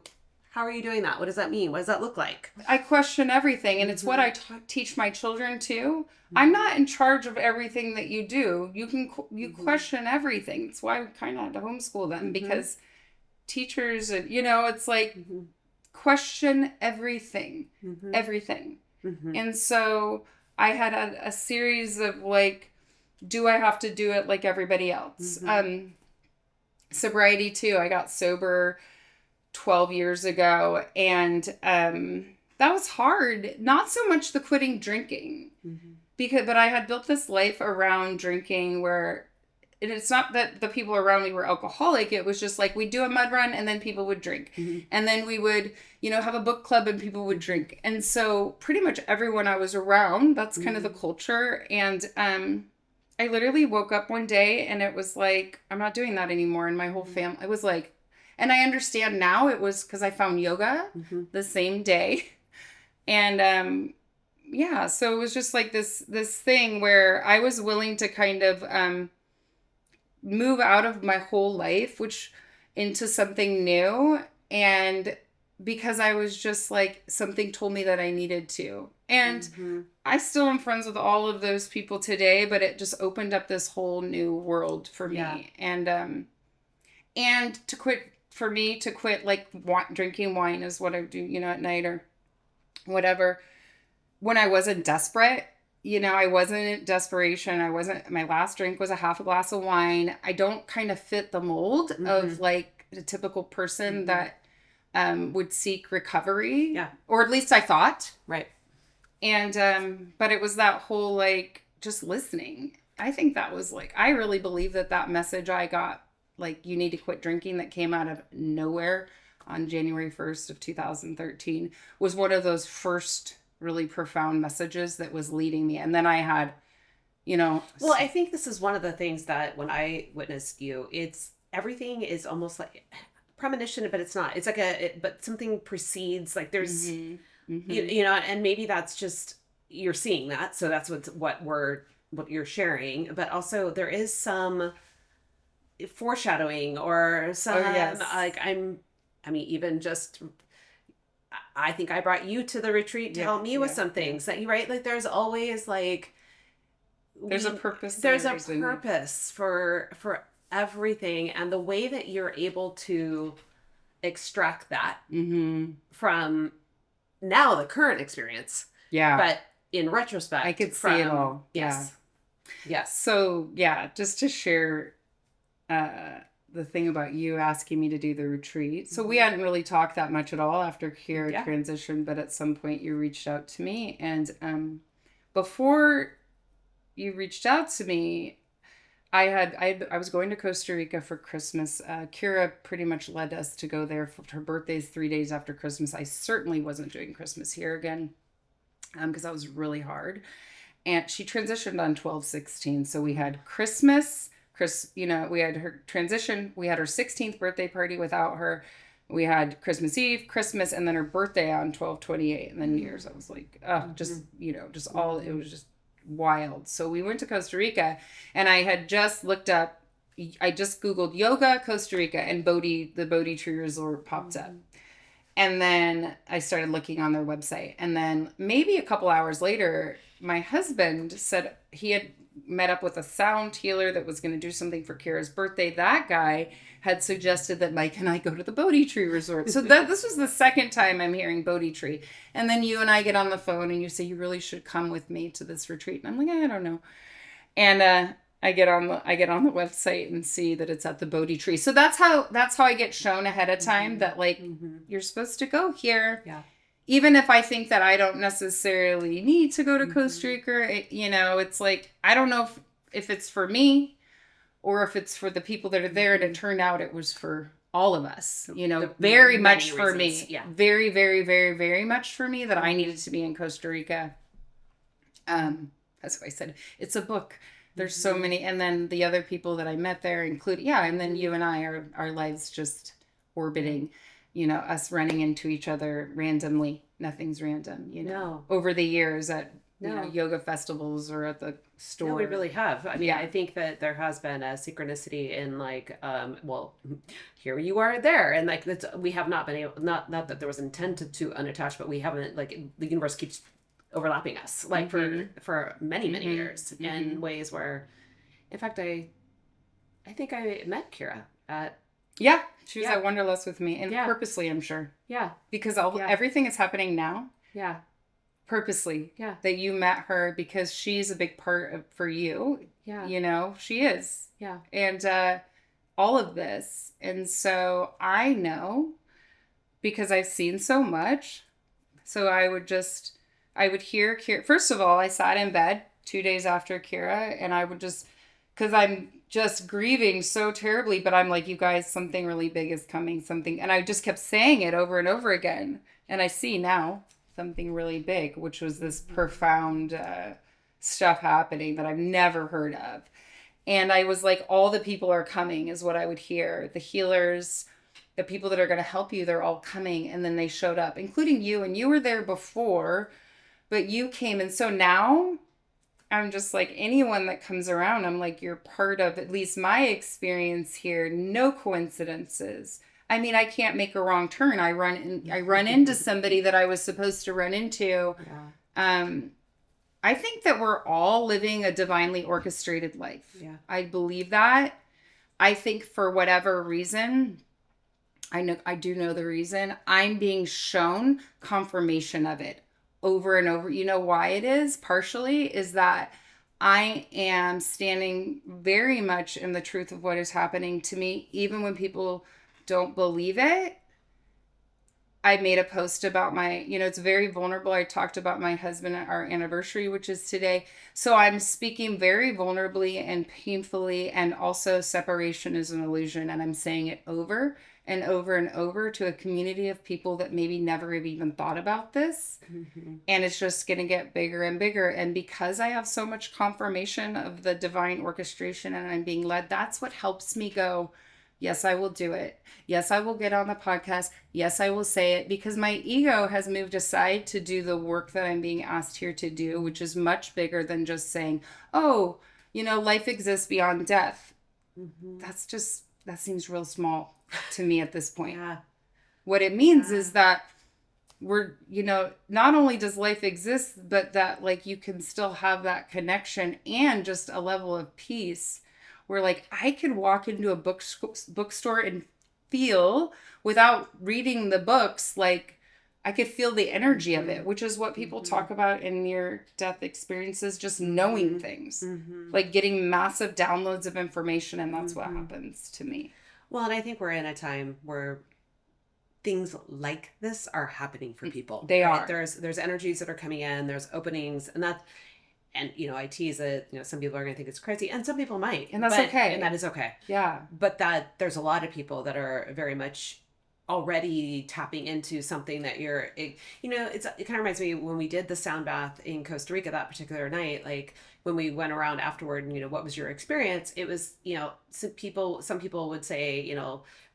how are you doing that? What does that mean? What does that look like? I question everything, and it's what I teach my children too. Mm-hmm. I'm not in charge of everything that you do. You question everything. That's why we kind of had to homeschool them, because teachers, it's like, question everything, everything. Mm-hmm. And so I had a series of like, do I have to do it like everybody else? Mm-hmm. Sobriety too. I got sober 12 years ago, and that was hard. Not so much the quitting drinking, but I had built this life around drinking where, and it's not that the people around me were alcoholic. It was just like, we'd do a mud run and then people would drink. Mm-hmm. And then we would, have a book club and people would drink. And so pretty much everyone I was around, that's kind of the culture. And I literally woke up one day and it was like, I'm not doing that anymore. And my whole family, it was like, and I understand now it was because I found yoga the same day. And so it was just like this thing where I was willing to kind of move out of my whole life, into something new. And because I was just like, something told me that I needed to. And Mm-hmm. I still am friends with all of those people today, but it just opened up this whole new world for me. Yeah. And for me to quit like drinking wine is what I do, you know, at night or whatever. When I wasn't desperate, you know, I wasn't in desperation. My last drink was a half a glass of wine. I don't kind of fit the mold of like a typical person that would seek recovery. Yeah. Or at least I thought. Right. And, but it was that whole like just listening. I think that was like, I really believe that message I got, like, you need to quit drinking, that came out of nowhere on January 1st of 2013 was one of those first really profound messages that was leading me. And then I had, you know. Well, I think this is one of the things that when I witnessed you, everything is almost like premonition, but it's not. It's like but something precedes, like there's, you know, and maybe that's just, you're seeing that. So that's what you're sharing. But also there is some foreshadowing or some, like, even just, I think I brought you to the retreat to help me with some things that you, right? Like there's always like, there's a purpose. There's a purpose for everything. And the way that you're able to extract that from now the current experience. Yeah. But in retrospect, I could see it all. Yes. Yeah. Yes. So yeah, just to share, the thing about you asking me to do the retreat. So we hadn't really talked that much at all after Keira transitioned, but at some point you reached out to me. And before you reached out to me, I was going to Costa Rica for Christmas. Keira pretty much led us to go there. Her birthday's 3 days after Christmas. I certainly wasn't doing Christmas here again, because that was really hard. And she transitioned on 12/16. So we had Christmas. We had her transition. We had her 16th birthday party without her. We had Christmas Eve, Christmas, and then her birthday on 12/28, and then New Year's. I was like, it was just wild. So we went to Costa Rica, and I had just Googled yoga Costa Rica, and the Bodhi Tree Resort popped up. And then I started looking on their website. And then maybe a couple hours later, my husband said he had met up with a sound healer that was going to do something for Keira's birthday. That guy had suggested that Mike and I go to the Bodhi Tree Resort. So this was the second time I'm hearing Bodhi Tree. And then you and I get on the phone and you say, you really should come with me to this retreat. And I'm like, I don't know. And I get on the website and see that it's at the Bodhi Tree. So that's how I get shown ahead of time that like, you're supposed to go here. Yeah. Even if I think that I don't necessarily need to go to Costa Rica, it's like, I don't know if it's for me or if it's for the people that are there. And it turned out it was for all of us, very much for me. Yeah. Very, very, very, very much for me that I needed to be in Costa Rica. That's what I said. It's a book. There's so many. And then the other people that I met there including, and then you and I, our lives just orbiting. Us running into each other randomly. Nothing's random, No. over the years at yoga festivals or at the store. No, we really have. I mean, I think that there has been a synchronicity in like, here you are there. And like, we have not been able, not that there was intent to unattach, but we haven't, like, the universe keeps overlapping us, like for many, many years in ways where, in fact, I think I met Keira at, she was at Wanderlust with me, and purposely, I'm sure. Yeah. Because everything is happening now. Yeah. Purposely. Yeah. That you met her because she's a big part for you. Yeah. She is. Yeah. And all of this. And so I know because I've seen so much. So I would hear Keira. First of all, I sat in bed 2 days after Keira, and I would because I'm just grieving so terribly, but I'm like, you guys, something really big is coming, and I just kept saying it over and over again. And I see now something really big, which was this profound stuff happening that I've never heard of. And I was like, all the people are coming is what I would hear. The healers, the people that are going to help you, they're all coming. And then they showed up, including you. And you were there before, but you came. And so now I'm just like, anyone that comes around, I'm like, you're part of at least my experience here. No coincidences. I mean, I can't make a wrong turn. I run into somebody that I was supposed to run into. Yeah. I think that we're all living a divinely orchestrated life. Yeah. I believe that. I think for whatever reason, I do know the reason, I'm being shown confirmation of it over and over. You know why it is? Partially is that I am standing very much in the truth of what is happening to me, even when people don't believe it. I made a post about it's very vulnerable. I talked about my husband at our anniversary, which is today. So I'm speaking very vulnerably and painfully, and also separation is an illusion. And I'm saying it over and over and over to a community of people that maybe never have even thought about this. Mm-hmm. And it's just going to get bigger and bigger. And because I have so much confirmation of the divine orchestration and I'm being led, that's what helps me go, yes, I will do it. Yes, I will get on the podcast. Yes, I will say it, because my ego has moved aside to do the work that I'm being asked here to do, which is much bigger than just saying, oh, life exists beyond death. Mm-hmm. That seems real small to me at this point. Yeah. What it means is that we're, not only does life exist, but that like you can still have that connection and just a level of peace where like I could walk into a bookstore and feel, without reading the books, like I could feel the energy of it, which is what people talk about in near-death experiences, just knowing things, like getting massive downloads of information, and that's what happens to me. Well, and I think we're in a time where things like this are happening for people. They are. There's energies that are coming in, there's openings, and I tease it, some people are going to think it's crazy, and some people might. And that's okay. And that is okay. Yeah. But that there's a lot of people that are very much already tapping into something that it kind of reminds me when we did the sound bath in Costa Rica that particular night, like when we went around afterward and, what was your experience? It was, some people would say,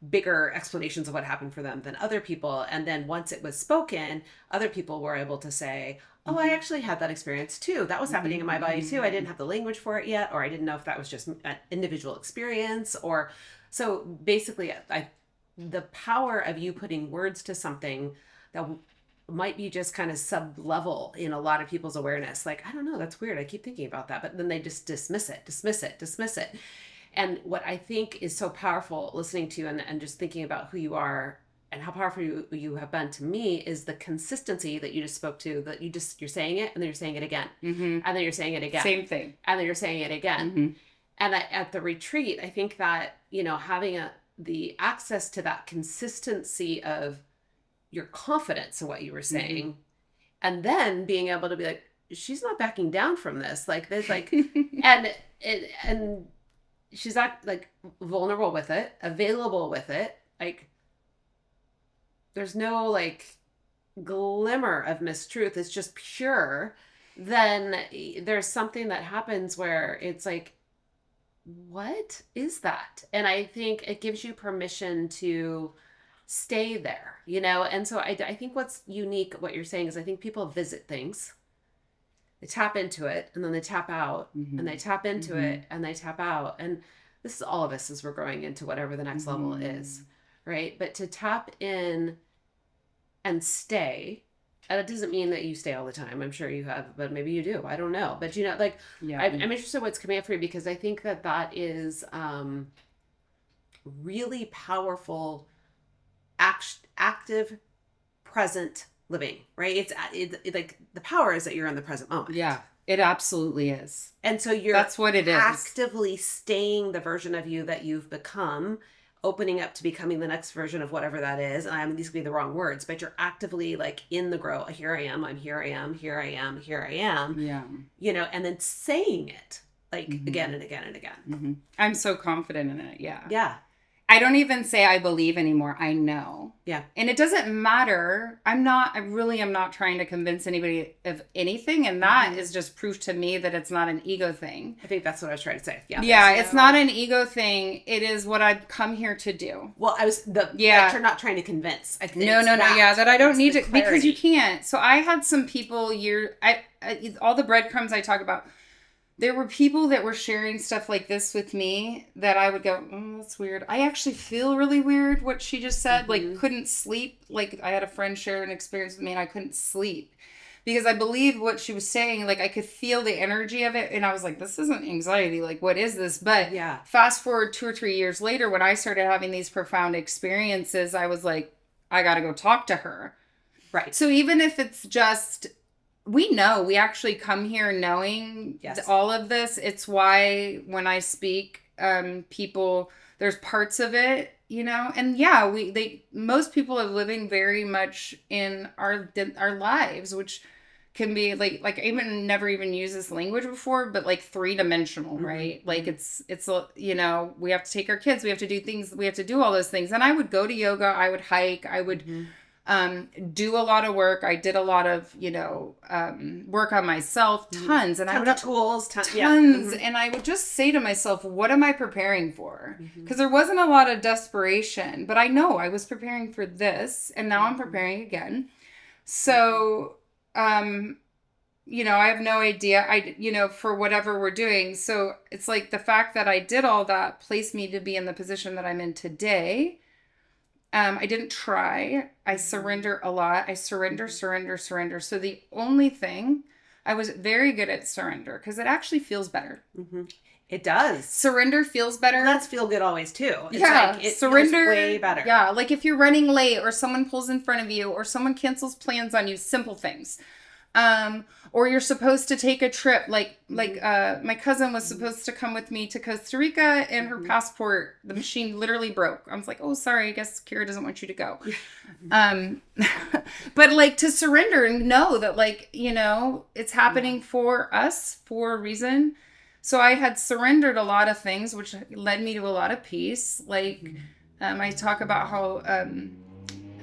bigger explanations of what happened for them than other people. And then once it was spoken, other people were able to say, oh, I actually had that experience too. That was happening in my body too. I didn't have the language for it yet, or I didn't know if that was just an individual experience. Or so basically, the power of you putting words to something that might be just kind of sub-level in a lot of people's awareness. Like, I don't know, that's weird. I keep thinking about that. But then they just dismiss it. And what I think is so powerful listening to you and just thinking about who you are and how powerful you have been to me is the consistency that you just spoke to, that you're saying it and then you're saying it again. Mm-hmm. And then you're saying it again. Same thing. And then you're saying it again. Mm-hmm. And at the retreat, I think that, having the access to that consistency of your confidence in what you were saying, and then being able to be like, she's not backing down from this. Like there's like, and she's not like vulnerable with it, available with it. Like, there's no like glimmer of mistruth. It's just pure. Then there's something that happens where it's like, what is that? And I think it gives you permission to stay there, And so I think what's unique, what you're saying is I think people visit things, they tap into it, and then they tap out, and they tap into it, and they tap out. And this is all of us as we're growing into whatever the next level is, right? But to tap in and stay, and it doesn't mean that you stay all the time. I'm sure you have, but maybe you do. I don't know. But, I'm interested in what's coming up for you, because I think that is really powerful, active, present living, right? It's like the power is that you're in the present moment. Yeah, it absolutely is. And so that's what it is. Actively staying the version of you that you've become, opening up to becoming the next version of whatever that is. And these could be the wrong words, but you're actively like in the grow. Here I am. I'm here. I am. Here I am. Here I am. Yeah. And then saying it like again and again and again. Mm-hmm. I'm so confident in it. Yeah. Yeah. I don't even say I believe anymore. I know. Yeah. And it doesn't matter. I really am not trying to convince anybody of anything. And that is just proof to me that it's not an ego thing. I think that's what I was trying to say. Yeah. Yeah. It's not an ego thing. It is what I've come here to do. Well, you're not trying to convince. I think No. Yeah. That I don't need to, because you can't. So I had some people all the breadcrumbs I talk about, there were people that were sharing stuff like this with me that I would go, that's weird. I actually feel really weird what she just said. Like, couldn't sleep. Like, I had a friend share an experience with me and I couldn't sleep because I believed what she was saying. Like, I could feel the energy of it. And I was like, this isn't anxiety. Like, what is this? But fast forward 2 or 3 years later, when I started having these profound experiences, I was like, I got to go talk to her. Right. So even if it's just... We know, we actually come here knowing all of this. It's why when I speak, people, there's parts of it, you know, and most people are living very much in our lives, which can be like I even never even used this language before, but like 3-dimensional, right? Like it's, you know, we have to take our kids, we have to do things, we have to do all those things. And I would go to yoga, I would hike, I would, do a lot of work. I did a lot of, you know, work on myself, tons. And I would have tools, tons. And I would just say to myself, what am I preparing for? Because there wasn't a lot of desperation, but I know I was preparing for this and now I'm preparing again. So, you know, I have no idea, you know, for whatever we're doing. So it's like the fact that I did all that placed me to be in the position that I'm in today. I didn't try. I surrender a lot. I surrender. So the only thing, I was very good at surrender because it actually feels better. It does. Surrender feels better. Well, that's feel good always too. It's like it surrender feels way better. Yeah, like if you're running late or someone pulls in front of you or someone cancels plans on you, simple things. Or you're supposed to take a trip, like my cousin was supposed to come with me to Costa Rica and her passport, the machine literally broke. I was like, oh, sorry, I guess Keira doesn't want you to go. But like to surrender and know that like, you know, it's happening for us for a reason. So I had surrendered a lot of things, which led me to a lot of peace. Like, I talk about how,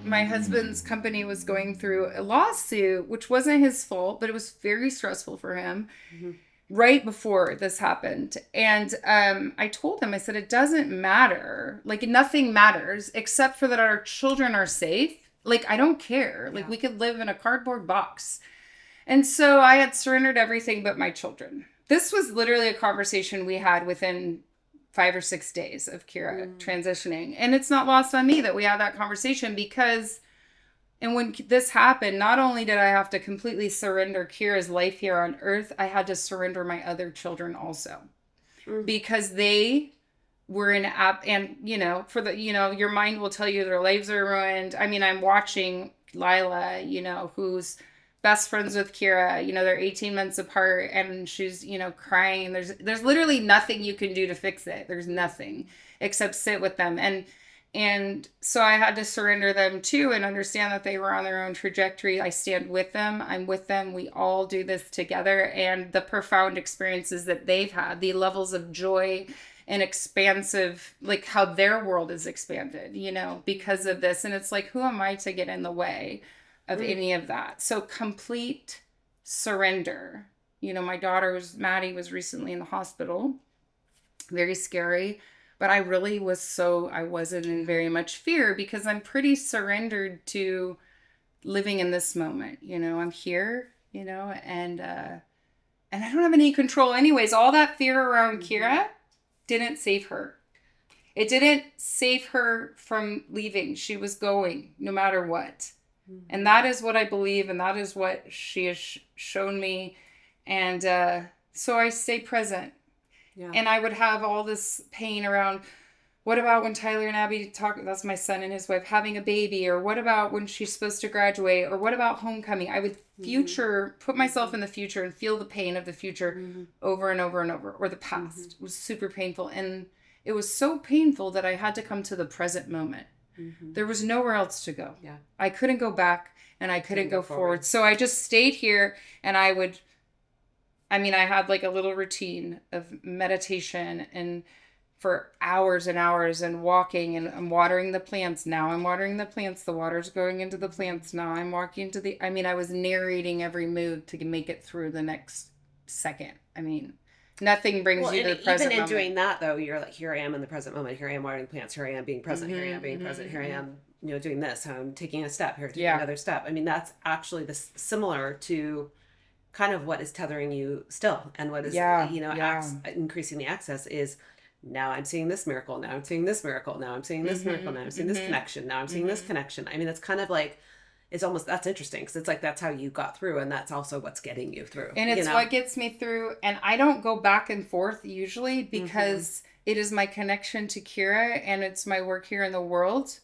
my husband's company was going through a lawsuit, which wasn't his fault, but it was very stressful for him right before this happened. And I told him, I said, it doesn't matter. Like, nothing matters except for that our children are safe. Like, I don't care. Like, we could live in a cardboard box. And so I had surrendered everything but my children. This was literally a conversation we had within 5 or 6 days of Keira transitioning. And it's not lost on me that we had that conversation because, and when this happened, not only did I have to completely surrender Keira's life here on earth, I had to surrender my other children also. Because they were and, you know, for the, you know, your mind will tell you their lives are ruined. I mean, I'm watching Lila, you know, who's best friends with Keira, you know, they're 18 months apart and she's, you know, crying. There's literally nothing you can do to fix it. There's nothing except sit with them. And so I had to surrender them too and understand that they were on their own trajectory. I stand with them. I'm with them. We all do this together. And the profound experiences that they've had, the levels of joy and expansive, like how their world is expanded, you know, because of this. And it's like, who am I to get in the way of any of that? So complete surrender. You know, my daughter Maddie was recently in the hospital. Very scary. But I really I wasn't in very much fear because I'm pretty surrendered to living in this moment. You know, I'm here, you know, and I don't have any control anyways. All that fear around Keira didn't save her. It didn't save her from leaving. She was going no matter what. And that is what I believe, and that is what she has shown me. And so I stay present. Yeah. And I would have all this pain around, what about when Tyler and Abby that's my son and his wife, having a baby? Or what about when she's supposed to graduate? Or what about homecoming? I would put myself in the future and feel the pain of the future over and over and over. Or the past. It was super painful. And it was so painful that I had to come to the present moment. There was nowhere else to go. Yeah. I couldn't go back and I couldn't go forward. So I just stayed here and I had like a little routine of meditation and for hours and hours and walking and I'm watering the plants. Now I'm watering the plants. The water's going into the plants. Now I'm walking to I was narrating every move to make it through the next second. Nothing brings you to the present moment. Even in doing that, though, you're like, here I am in the present moment. Here I am watering the plants. Here I am being present. Here I am being present. Here I am, you know, doing this. I'm taking a step. Here, taking another step. That's actually similar to kind of what is tethering you still, and what is, increasing the access is, now I'm seeing this miracle, now I'm seeing this miracle, now I'm seeing this miracle, now I'm seeing this connection, now I'm seeing this connection. I mean, it's kind of like, it's almost, that's interesting, because it's like, that's how you got through, and that's also what's getting you through. And it's what gets me through. And I don't go back and forth usually, because it is my connection to Keira, and it's my work here in the world.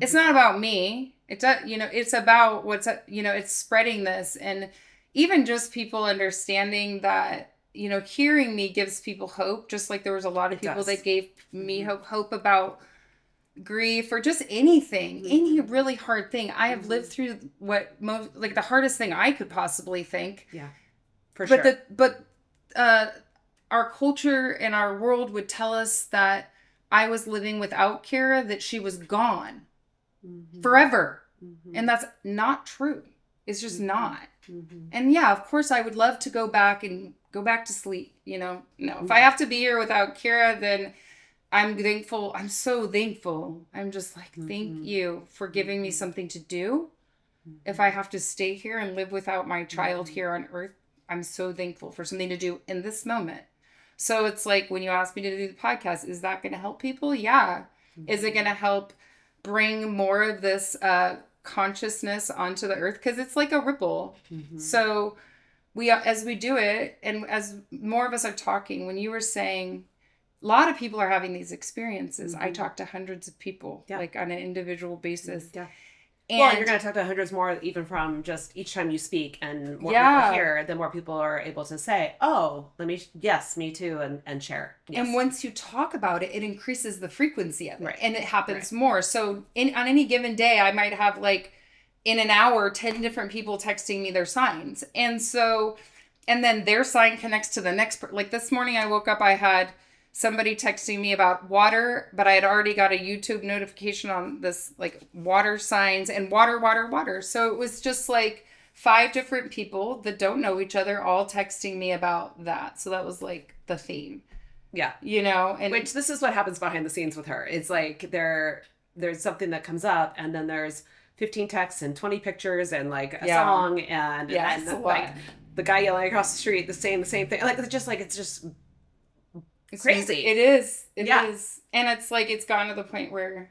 It's not about me. It's it's about it's spreading this, and even just people understanding that, hearing me gives people hope. Just like there was a lot of people that gave me hope about grief, or just anything, any really hard thing. I have lived through what most, like, the hardest thing I could possibly think. Yeah, for sure. But our culture and our world would tell us that I was living without Keira, that she was gone forever. And that's not true. It's just not. And yeah, of course I would love to go back to sleep, No, if I have to be here without Keira, then I'm thankful. I'm so thankful. I'm just like, thank you for giving me something to do. If I have to stay here and live without my child here on earth, I'm so thankful for something to do in this moment. So it's like, when you asked me to do the podcast, is that going to help people? Yeah. Is it going to help bring more of this consciousness onto the earth? Because it's like a ripple. So as we do it, and as more of us are talking, when you were saying, a lot of people are having these experiences. I talk to hundreds of people, like on an individual basis. Yeah. And you're going to talk to hundreds more, even from just each time you speak, and more people hear, the more people are able to say, oh, yes, me too, and share. Yes. And once you talk about it, it increases the frequency of it, and it happens more. So on any given day, I might have, like, in an hour, 10 different people texting me their signs. And then their sign connects to the next. Like this morning I woke up, I had somebody texting me about water, but I had already got a YouTube notification on this, like, water signs and water. So it was just like 5 different people that don't know each other all texting me about that. So that was like the theme. Yeah. And which, this is what happens behind the scenes with her. It's like there's something that comes up, and then there's 15 texts and 20 pictures and, like, a song, and like the guy yelling across the street the same thing. Like, it's just crazy. It is. It is. And it's like, it's gone to the point where,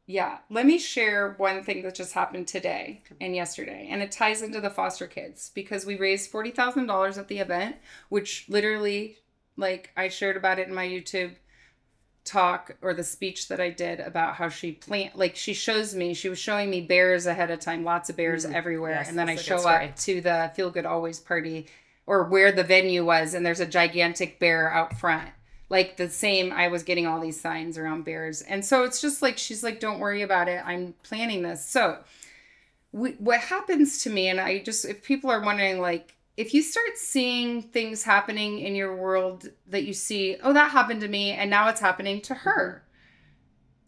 let me share one thing that just happened today and yesterday. And it ties into the foster kids, because we raised $40,000 at the event, which literally, like, I shared about it in my YouTube talk, or the speech that I did, about how she she was showing me bears ahead of time, lots of bears everywhere. Yes, and then I show up to the Feel Good Always party, or where the venue was, and there's a gigantic bear out front. Like, the same, I was getting all these signs around bears. And so it's just like, she's like, don't worry about it, I'm planning this. So what happens to me, and if people are wondering, like, if you start seeing things happening in your world that you see, oh, that happened to me, and now it's happening to her.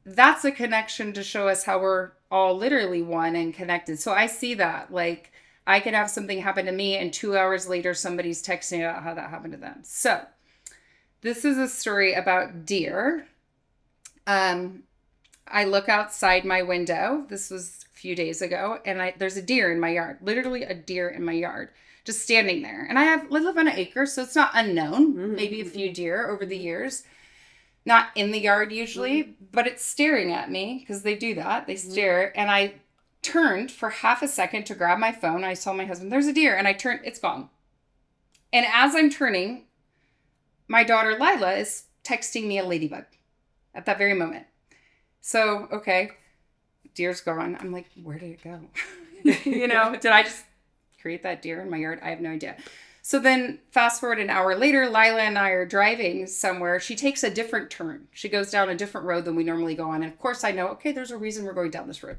That's a connection to show us how we're all literally one and connected. So I see that. Like, I could have something happen to me, and 2 hours later, somebody's texting about how that happened to them. So this is a story about deer. I look outside my window. This was a few days ago, and there's a deer in my yard. Literally a deer in my yard, just standing there. And I live on an acre, so it's not unknown. Maybe a few deer over the years. Not in the yard usually, but it's staring at me, because they do that. They stare. And I turned for half a second to grab my phone. I told my husband, there's a deer. And I turned, it's gone. And as I'm turning, my daughter Lila is texting me a ladybug at that very moment. So, okay, deer's gone. I'm like, where did it go? Did I just create that deer in my yard? I have no idea. So then fast forward an hour later, Lila and I are driving somewhere. She takes a different turn. She goes down a different road than we normally go on. And of course I know, okay, there's a reason we're going down this road.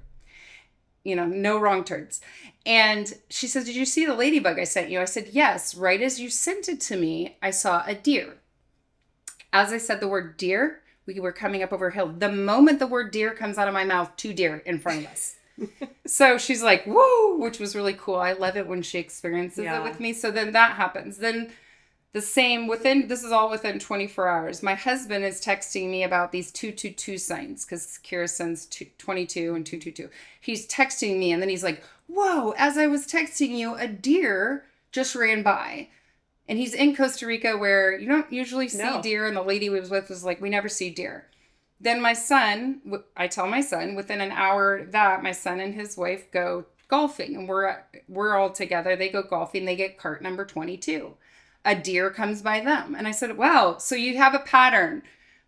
No wrong turns. And she says, did you see the ladybug I sent you? I said, yes. Right as you sent it to me, I saw a deer. As I said the word deer, we were coming up over a hill. The moment the word deer comes out of my mouth, 2 deer in front of us. So she's like, whoa, which was really cool. I love it when she experiences it with me. So then that happens. Then the same this is all within 24 hours. My husband is texting me about these 222 signs, because Keira sends 22 and 222. He's texting me, and then he's like, whoa, as I was texting you, a deer just ran by. And he's in Costa Rica where you don't usually see deer. And the lady we was with was like, we never see deer. Then my son, I tell my son, within an hour that my son and his wife go golfing. And we're all together. They go golfing. They get cart number 22. A deer comes by them. And I said, wow, so you have a pattern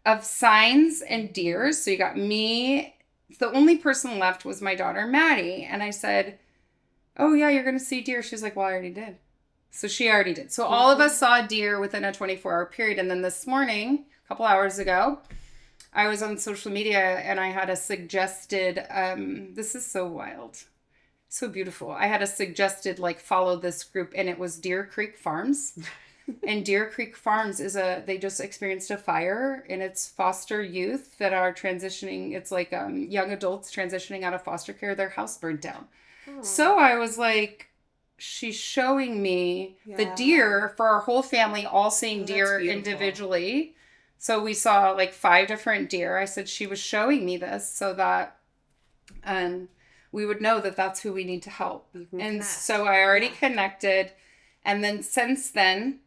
of signs and deers. So you got me. The only person left was my daughter, Maddie. And I said, oh, yeah, you're going to see deer. She was like, well, I already did. So she already did. So all of us saw deer within a 24-hour period. And then this morning, a couple hours ago, I was on social media and I had a suggested, this is so wild, so beautiful. I had a suggested, like, follow this group, and it was Deer Creek Farms. And Deer Creek Farms they just experienced a fire, and it's foster youth that are transitioning. It's like young adults transitioning out of foster care. Their house burned down. Oh. So I was like, she's showing me the deer for our whole family, all seeing deer individually. So we saw like 5 different deer. I said she was showing me this so that we would know that that's who we need to help. And so I already connected. And then since then,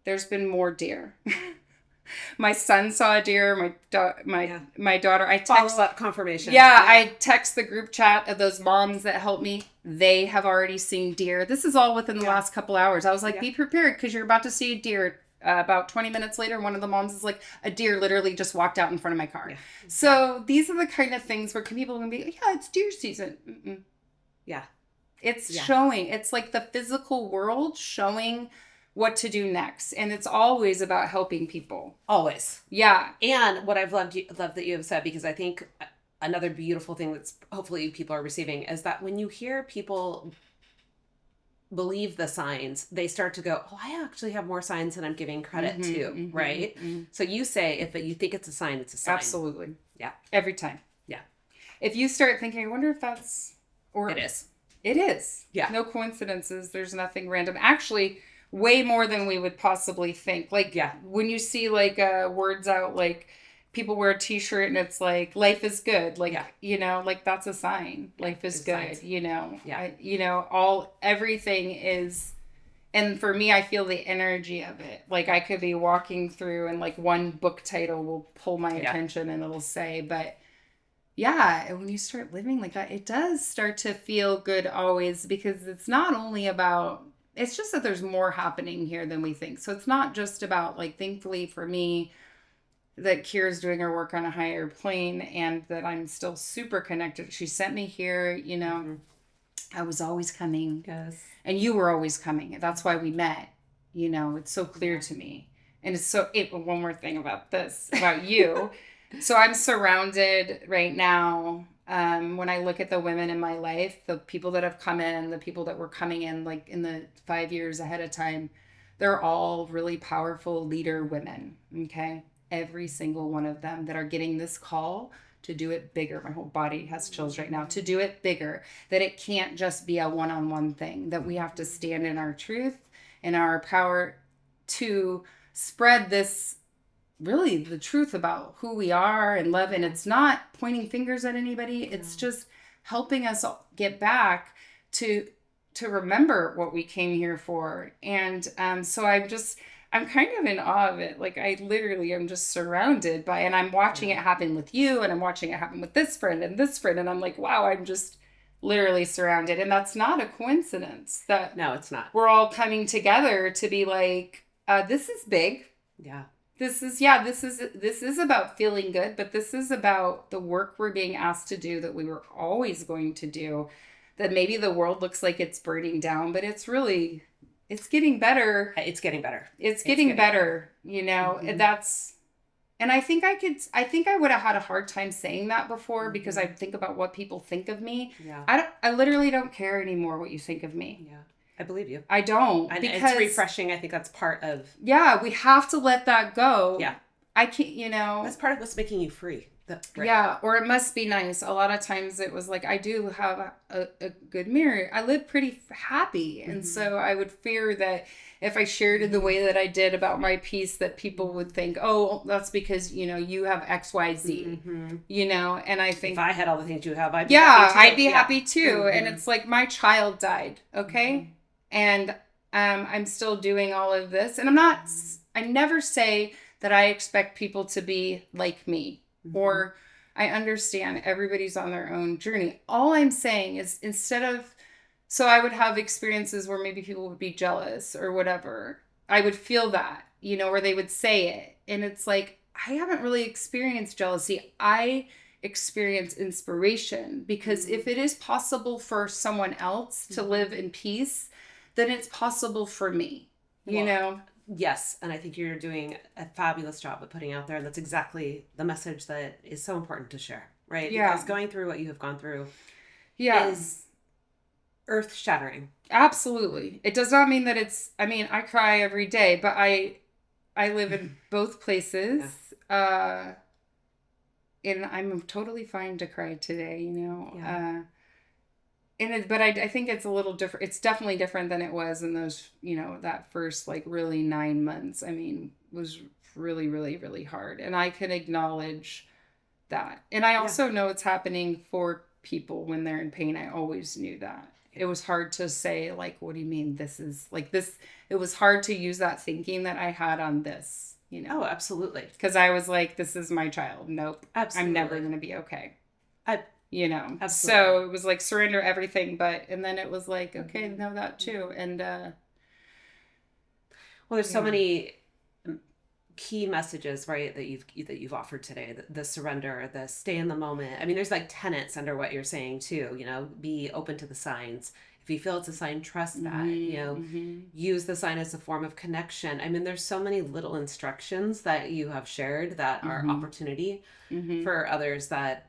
there's been more deer. My son saw a deer. My daughter. I text follow up confirmation. Yeah, I text the group chat of those moms that helped me. They have already seen deer. This is all within the last couple hours. I was like, be prepared because you're about to see a deer. About 20 minutes later, one of the moms is like, a deer literally just walked out in front of my car. Yeah. So these are the kind of things where people can be, yeah, it's deer season. Mm-mm. Yeah. It's showing. It's like the physical world showing what to do next. And it's always about helping people. Always. Yeah. And what I've loved that you have said, because I think another beautiful thing that's hopefully people are receiving is that when you hear people believe the signs, they start to go, oh, I actually have more signs than I'm giving credit to, right? So you say, if you think it's a sign, it's a sign. Absolutely. Yeah. Every time. Yeah. If you start thinking, I wonder if that's... or it is. It is. Yeah. No coincidences. There's nothing random. Actually, way more than we would possibly think. Like, when you see, like, words out, like, people wear a t-shirt and it's like, life is good. Like, you know, like, that's a sign. Life is good, signs. You know. Yeah. Everything is, and for me, I feel the energy of it. Like, I could be walking through and, like, one book title will pull my attention and it'll say, but... yeah, and when you start living like that, it does start to feel good always, because it's not only about, it's just that there's more happening here than we think. So it's not just about, like, thankfully for me, that Keira's doing her work on a higher plane and that I'm still super connected. She sent me here, you know, I was always coming. Yes. And you were always coming. That's why we met. You know, it's so clear to me. And it's so, one more thing about this, about you. So I'm surrounded right now, when I look at the women in my life, the people that have come in, the people that were coming in, like, in the 5 years ahead of time, they're all really powerful leader women, okay? Every single one of them that are getting this call to do it bigger. My whole body has chills right now. To do it bigger. That it can't just be a one-on-one thing. That we have to stand in our truth and our power to spread this, really, the truth about who we are and love. And it's not pointing fingers at anybody. It's just helping us get back to remember what we came here for. And so I'm kind of in awe of it. Like, I literally am just surrounded by, and I'm watching it happen with you, and I'm watching it happen with this friend and this friend. And I'm like, wow, I'm just literally surrounded. And that's not a coincidence that no, it's not. We're all coming together to be like, this is big. Yeah. This is about feeling good, but this is about the work we're being asked to do that we were always going to do, that maybe the world looks like it's burning down, but it's really, it's getting better. It's getting better. It's getting better, you know. And I think I would have had a hard time saying that before, because I think about what people think of me. Yeah. I literally don't care anymore what you think of me. Yeah. I believe you. I don't. And because it's refreshing. I think that's part of... yeah, we have to let that go. Yeah. I can't, you know... that's part of what's making you free. Right. Yeah, or it must be nice. A lot of times it was like, I do have a good mirror. I live pretty happy. And so I would fear that if I shared in the way that I did about my piece, that people would think, oh, that's because, you know, you have X, Y, Z, you know? And I think... if I had all the things you have, I'd be happy too. I'd be happy too. And it's like, my child died, okay? And I'm still doing all of this. And I never say that I expect people to be like me, or I understand everybody's on their own journey. All I'm saying is so I would have experiences where maybe people would be jealous or whatever. I would feel that, where they would say it. And it's like, I haven't really experienced jealousy. I experience inspiration, because if it is possible for someone else to live in peace, then it's possible for me, Yes. And I think you're doing a fabulous job of putting out there. And that's exactly the message that is so important to share, right? Yeah. Because going through what you have gone through Yeah. is earth shattering. Absolutely. It does not mean that I cry every day, but I live in both places. Yeah. And I'm totally fine to cry today, Yeah. But I think it's a little different. It's definitely different than it was in those, that first really 9 months. Was really, really, really hard. And I can acknowledge that. And I also know it's happening for people when they're in pain. I always knew that. It was hard to say, what do you mean this is this? It was hard to use that thinking that I had on this, Oh, absolutely. Because I was like, this is my child. Nope. Absolutely. I'm never going to be okay. Absolutely. So it was surrender everything, and then it was okay, no, that too. And well, there's so many key messages, right, that you've offered today. The surrender, the stay in the moment. There's tenets under what you're saying too. Be open to the signs. If you feel it's a sign, trust that. Use the sign as a form of connection. There's so many little instructions that you have shared that are opportunity for others that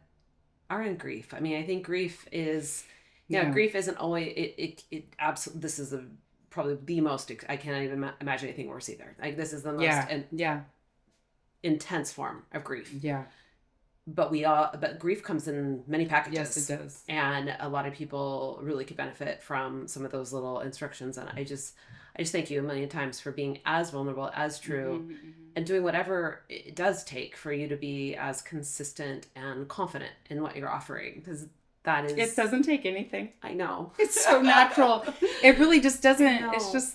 are in grief. I think grief is, grief isn't always, it absolutely, this is probably the most, I can't even imagine anything worse either. This is the most intense form of grief. Yeah. But grief comes in many packages. Yes, it does. And a lot of people really could benefit from some of those little instructions. And I just thank you a million times for being as vulnerable, as true, and doing whatever it does take for you to be as consistent and confident in what you're offering. Because that is... It doesn't take anything. I know. It's so natural. It really just doesn't. It's just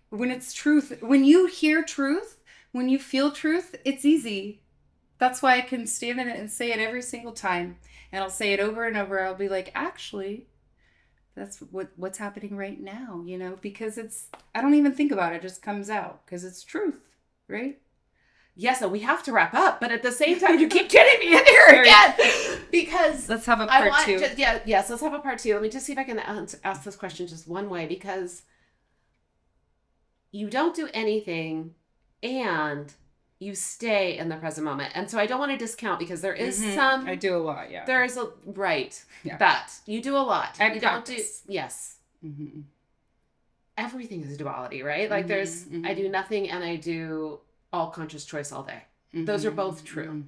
when it's truth. When you hear truth, when you feel truth, it's easy. That's why I can stand in it and say it every single time. And I'll say it over and over. I'll be like, actually, that's what's happening right now, because I don't even think about it. It just comes out because it's truth, right? Yes, and we have to wrap up. But at the same time, you keep getting me in here again. Because let's have a part two. Yes, let's have a part two. Let me just see if I can ask this question just one way. Because you don't do anything and... you stay in the present moment. And so I don't want to discount, because there is some... I do a lot, yeah. There is a... Right. Yeah. That. You do a lot. I you practice. Don't do... Yes. Everything is a duality, right? There's... I do nothing and I do all conscious choice all day. Those are both true.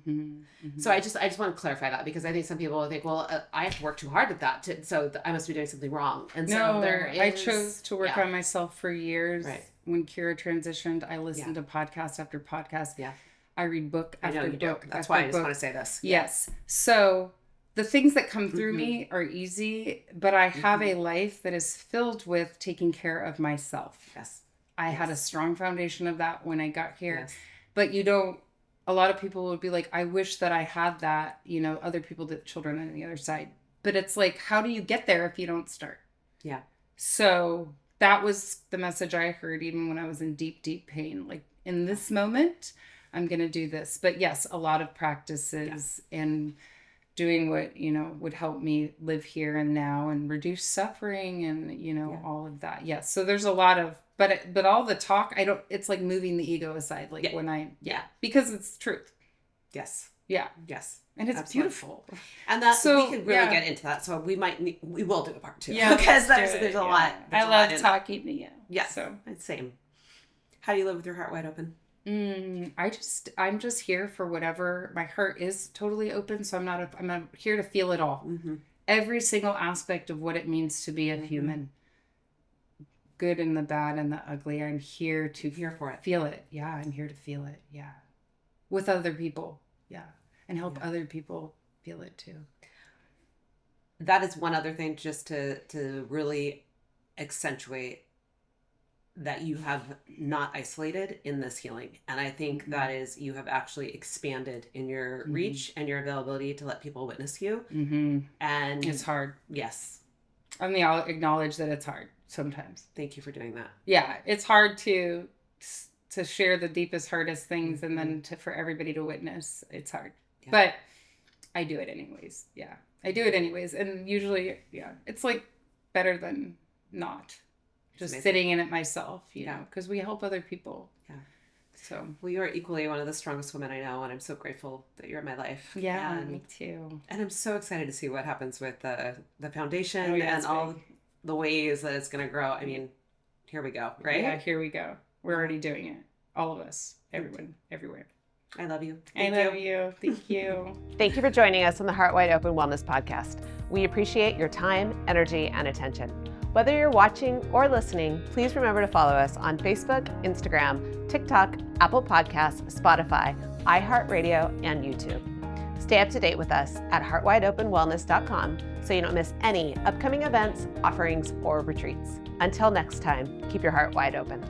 So I just want to clarify that, because I think some people think, well, I have to work too hard at that, so I must be doing something wrong. And so I chose to work on myself for years. Right. When Keira transitioned, I listened to podcast after podcast. Yeah. I read book after book. That's why I just want to say this. Yes. So the things that come through me are easy, but I have a life that is filled with taking care of myself. Yes. I had a strong foundation of that when I got here. Yes. But a lot of people would be like, I wish that I had that, other people, the children on the other side. But it's how do you get there if you don't start? Yeah. So that was the message I heard even when I was in deep, deep pain. In this moment, I'm going to do this. But yes, a lot of practices and doing what, would help me live here and now and reduce suffering and, all of that. Yes. So there's a lot of, but all the talk, it's like moving the ego aside. Because it's truth. Yes. Yeah. Yes. And it's absolutely beautiful. And we could really get into that. So we will do a part two. Yeah. Because there's a lot. I love talking to you. Yeah. So same. How do you live with your heart wide open? I'm just here for whatever. My heart is totally open. So I'm here to feel it all. Every single aspect of what it means to be a human. Good and the bad and the ugly. I'm here for it. Feel it. Yeah. I'm here to feel it. Yeah. With other people. Yeah. And help other people feel it too. That is one other thing, just to really accentuate that you have not isolated in this healing. And I think that is, you have actually expanded in your reach and your availability to let people witness you. And it's hard. Yes. I mean, I'll acknowledge that it's hard sometimes. Thank you for doing that. Yeah. It's hard to share the deepest, hardest things and then for everybody to witness. It's hard. Yeah. But I do it anyways. Yeah. I do it anyways. And usually, it's like better than not. Just sitting in it myself, you know, because we help other people. Yeah. So. Well, you are equally one of the strongest women I know, and I'm so grateful that you're in my life. Yeah, me too. And I'm so excited to see what happens with the foundation and all the ways that it's going to grow. I mean, here we go, right? Yeah, here we go. We're already doing it. All of us. Everyone. Everywhere. I love you. I love you. Thank you. Thank you for joining us on the Heart Wide Open Wellness Podcast. We appreciate your time, energy, and attention. Whether you're watching or listening, please remember to follow us on Facebook, Instagram, TikTok, Apple Podcasts, Spotify, iHeartRadio, and YouTube. Stay up to date with us at heartwideopenwellness.com so you don't miss any upcoming events, offerings, or retreats. Until next time, keep your heart wide open.